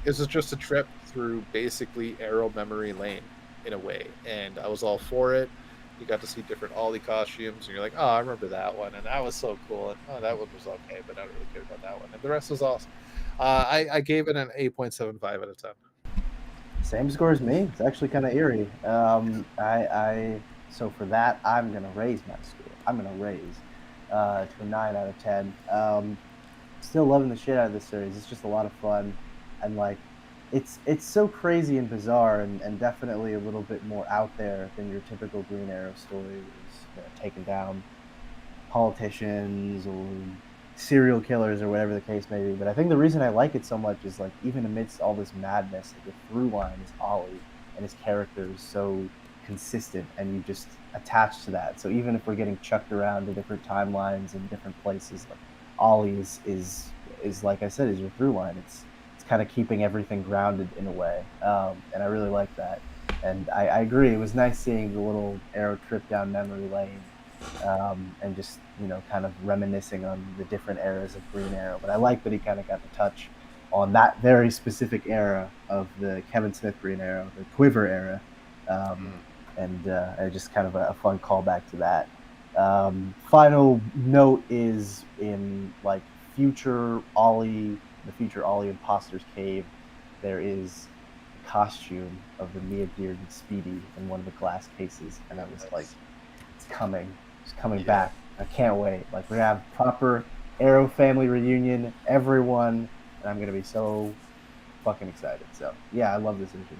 This is just a trip through basically Arrow memory lane in a way, and I was all for it. You got to see different Ollie costumes, and you're like, oh, I remember that one, and that was so cool, and oh, that one was okay, but I don't really care about that one, and the rest was awesome. I gave it an 8.75 out of 10. Same score as me. It's actually kind of eerie. So for that, I'm gonna raise my score. I'm gonna raise to a 9 out of 10. Still loving the shit out of this series. It's just a lot of fun, and like, it's so crazy and bizarre, and definitely a little bit more out there than your typical Green Arrow story. Taking down politicians or serial killers or whatever the case may be. But I think the reason I like it so much is, like, even amidst all this madness, the through line is Ollie, and his character is so consistent, and you just attach to that. So even if we're getting chucked around to different timelines and different places, like, Ollie is like I said, is your through line. It's kind of keeping everything grounded in a way, and I really like that. And I agree, it was nice seeing the little Arrow trip down memory lane, and just, kind of reminiscing on the different eras of Green Arrow. But I like that he kind of got to touch on that very specific era of the Kevin Smith Green Arrow, the Quiver era, and just kind of a fun callback to that. Final note is in, like, future Ollie, the future Ollie Imposter's Cave, there is a costume of the Mia bearded Speedy in one of the glass cases, and I was like, it's coming back. I can't wait. Like, we're gonna have proper Arrow family reunion, everyone, and I'm gonna be so fucking excited. So yeah, I love this issue.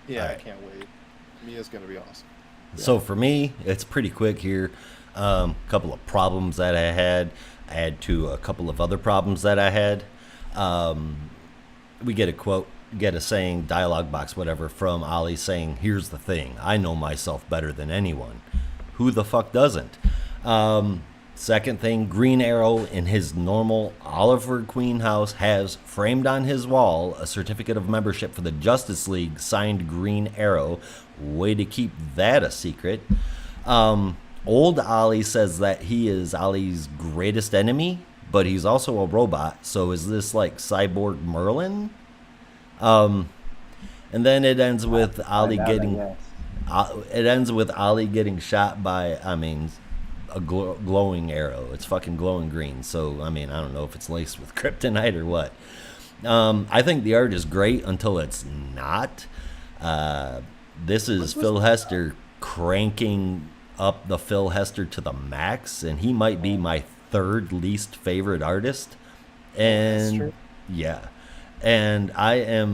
Yeah, I can't wait. Mia's gonna be awesome. So for me, it's pretty quick here. Couple of problems that I had, add to a couple of other problems that I had. We get a quote, get a saying, dialogue box, whatever, from Ollie saying, "Here's the thing, I know myself better than anyone." Who the fuck doesn't? Second thing, Green Arrow in his normal Oliver Queen house has framed on his wall a certificate of membership for the Justice League, signed Green Arrow. Way to keep that a secret. Old Ollie says that he is Ollie's greatest enemy, but he's also a robot. So is this like Cyborg Merlin? And then it ends with Ollie getting. It ends with Ollie getting shot by, a glowing arrow. It's fucking glowing green. So, I don't know if it's laced with kryptonite or what. I think the art is great until it's not. This is Phil Hester cranking up the Phil Hester to the max, and he might be my third least favorite artist. And yeah. And I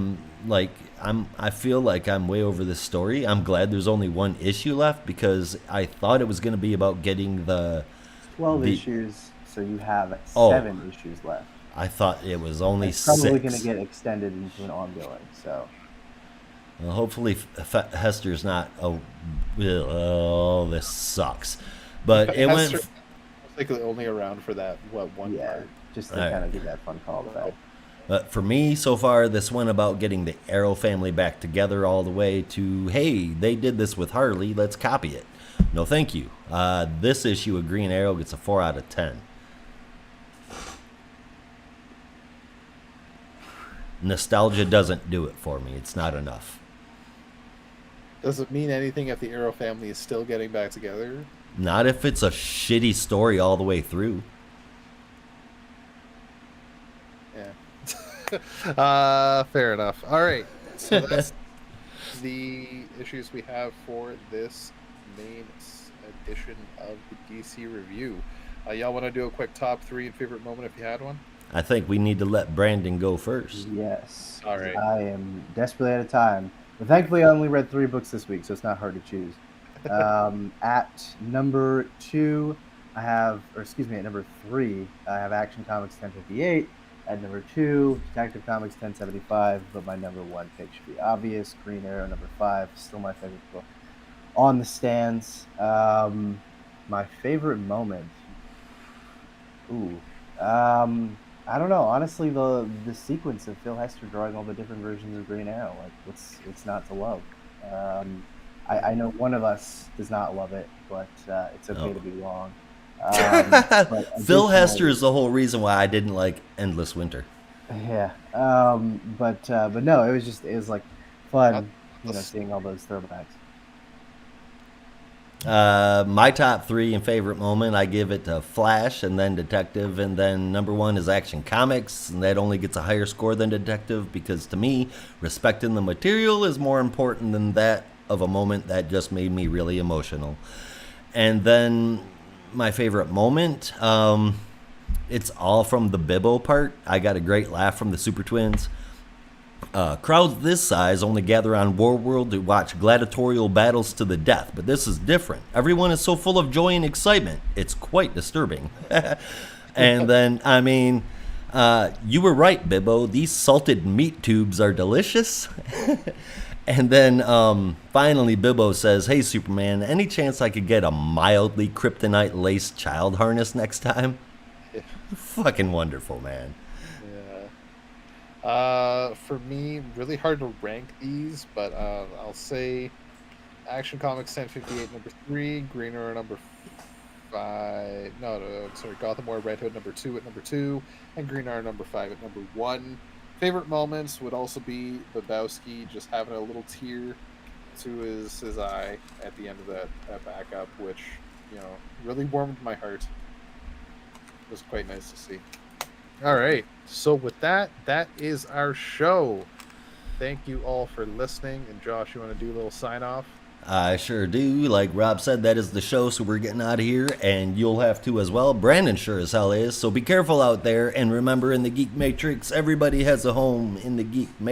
feel like I'm way over this story. I'm glad there's only one issue left, because I thought it was going to be about getting the 12 issues, so you have 7 issues left. I thought it was only it's 6. Probably going to get extended into an ongoing, so. Well, hopefully Hester's not. Oh, this sucks. But it Hester, went. Like only around for that one part. Just to kind of give that fun call back. But for me, so far, this went about getting the Arrow family back together all the way to, hey, they did this with Harley, let's copy it. No, thank you. This issue of Green Arrow gets a 4 out of 10. Nostalgia doesn't do it for me. It's not enough. Does it mean anything if the Arrow family is still getting back together? Not if it's a shitty story all the way through. Fair enough. All right, so that's the issues we have for this main edition of the DC review. Y'all want to do a quick top 3 and favorite moment if you had one? I think we need to let Brandon go first. Yes. All right. I am desperately out of time, but thankfully I only read 3 books this week, so it's not hard to choose. At number 2, at number 3, I have Action Comics 1058. At number 2, Detective Comics 1075, but my number 1 pick should be obvious. Green Arrow, number 5, still my favorite book on the stands. My favorite moment. I don't know. Honestly, the sequence of Phil Hester drawing all the different versions of Green Arrow, like what's not to love? I know one of us does not love it, but it's okay to be wrong. Phil Hester is the whole reason why I didn't like Endless Winter. Yeah, but no, it was like fun, seeing all those throwbacks. My top 3 and favorite moment, I give it to Flash, and then Detective, and then number 1 is Action Comics, and that only gets a higher score than Detective, because to me, respecting the material is more important than that of a moment that just made me really emotional. And then my favorite moment, it's all from the Bibbo part. I got a great laugh from the Super Twins. Crowds this size only gather on Warworld to watch gladiatorial battles to the death, but this is different. Everyone is so full of joy and excitement. It's quite disturbing. And then, you were right, Bibbo. These salted meat tubes are delicious. And then finally Bibbo says, "Hey, Superman, any chance I could get a mildly kryptonite-laced child harness next time?" Yeah. Fucking wonderful, man. Yeah. For me, really hard to rank these, but I'll say Action Comics 1058 number 3, Green Arrow number 5. Gotham War Red Hood number 2 at number 2, and Green Arrow number 5 at number 1. Favorite moments would also be Babowski just having a little tear to his eye at the end of that backup, which, really warmed my heart. It was quite nice to see. All right. So with that is our show. Thank you all for listening. And Josh, you want to do a little sign off? I sure do. Like Rob said, that is the show, so we're getting out of here, and you'll have to as well. Brandon sure as hell is, so be careful out there, and remember, in the Geek Matrix, everybody has a home in the Geek Matrix.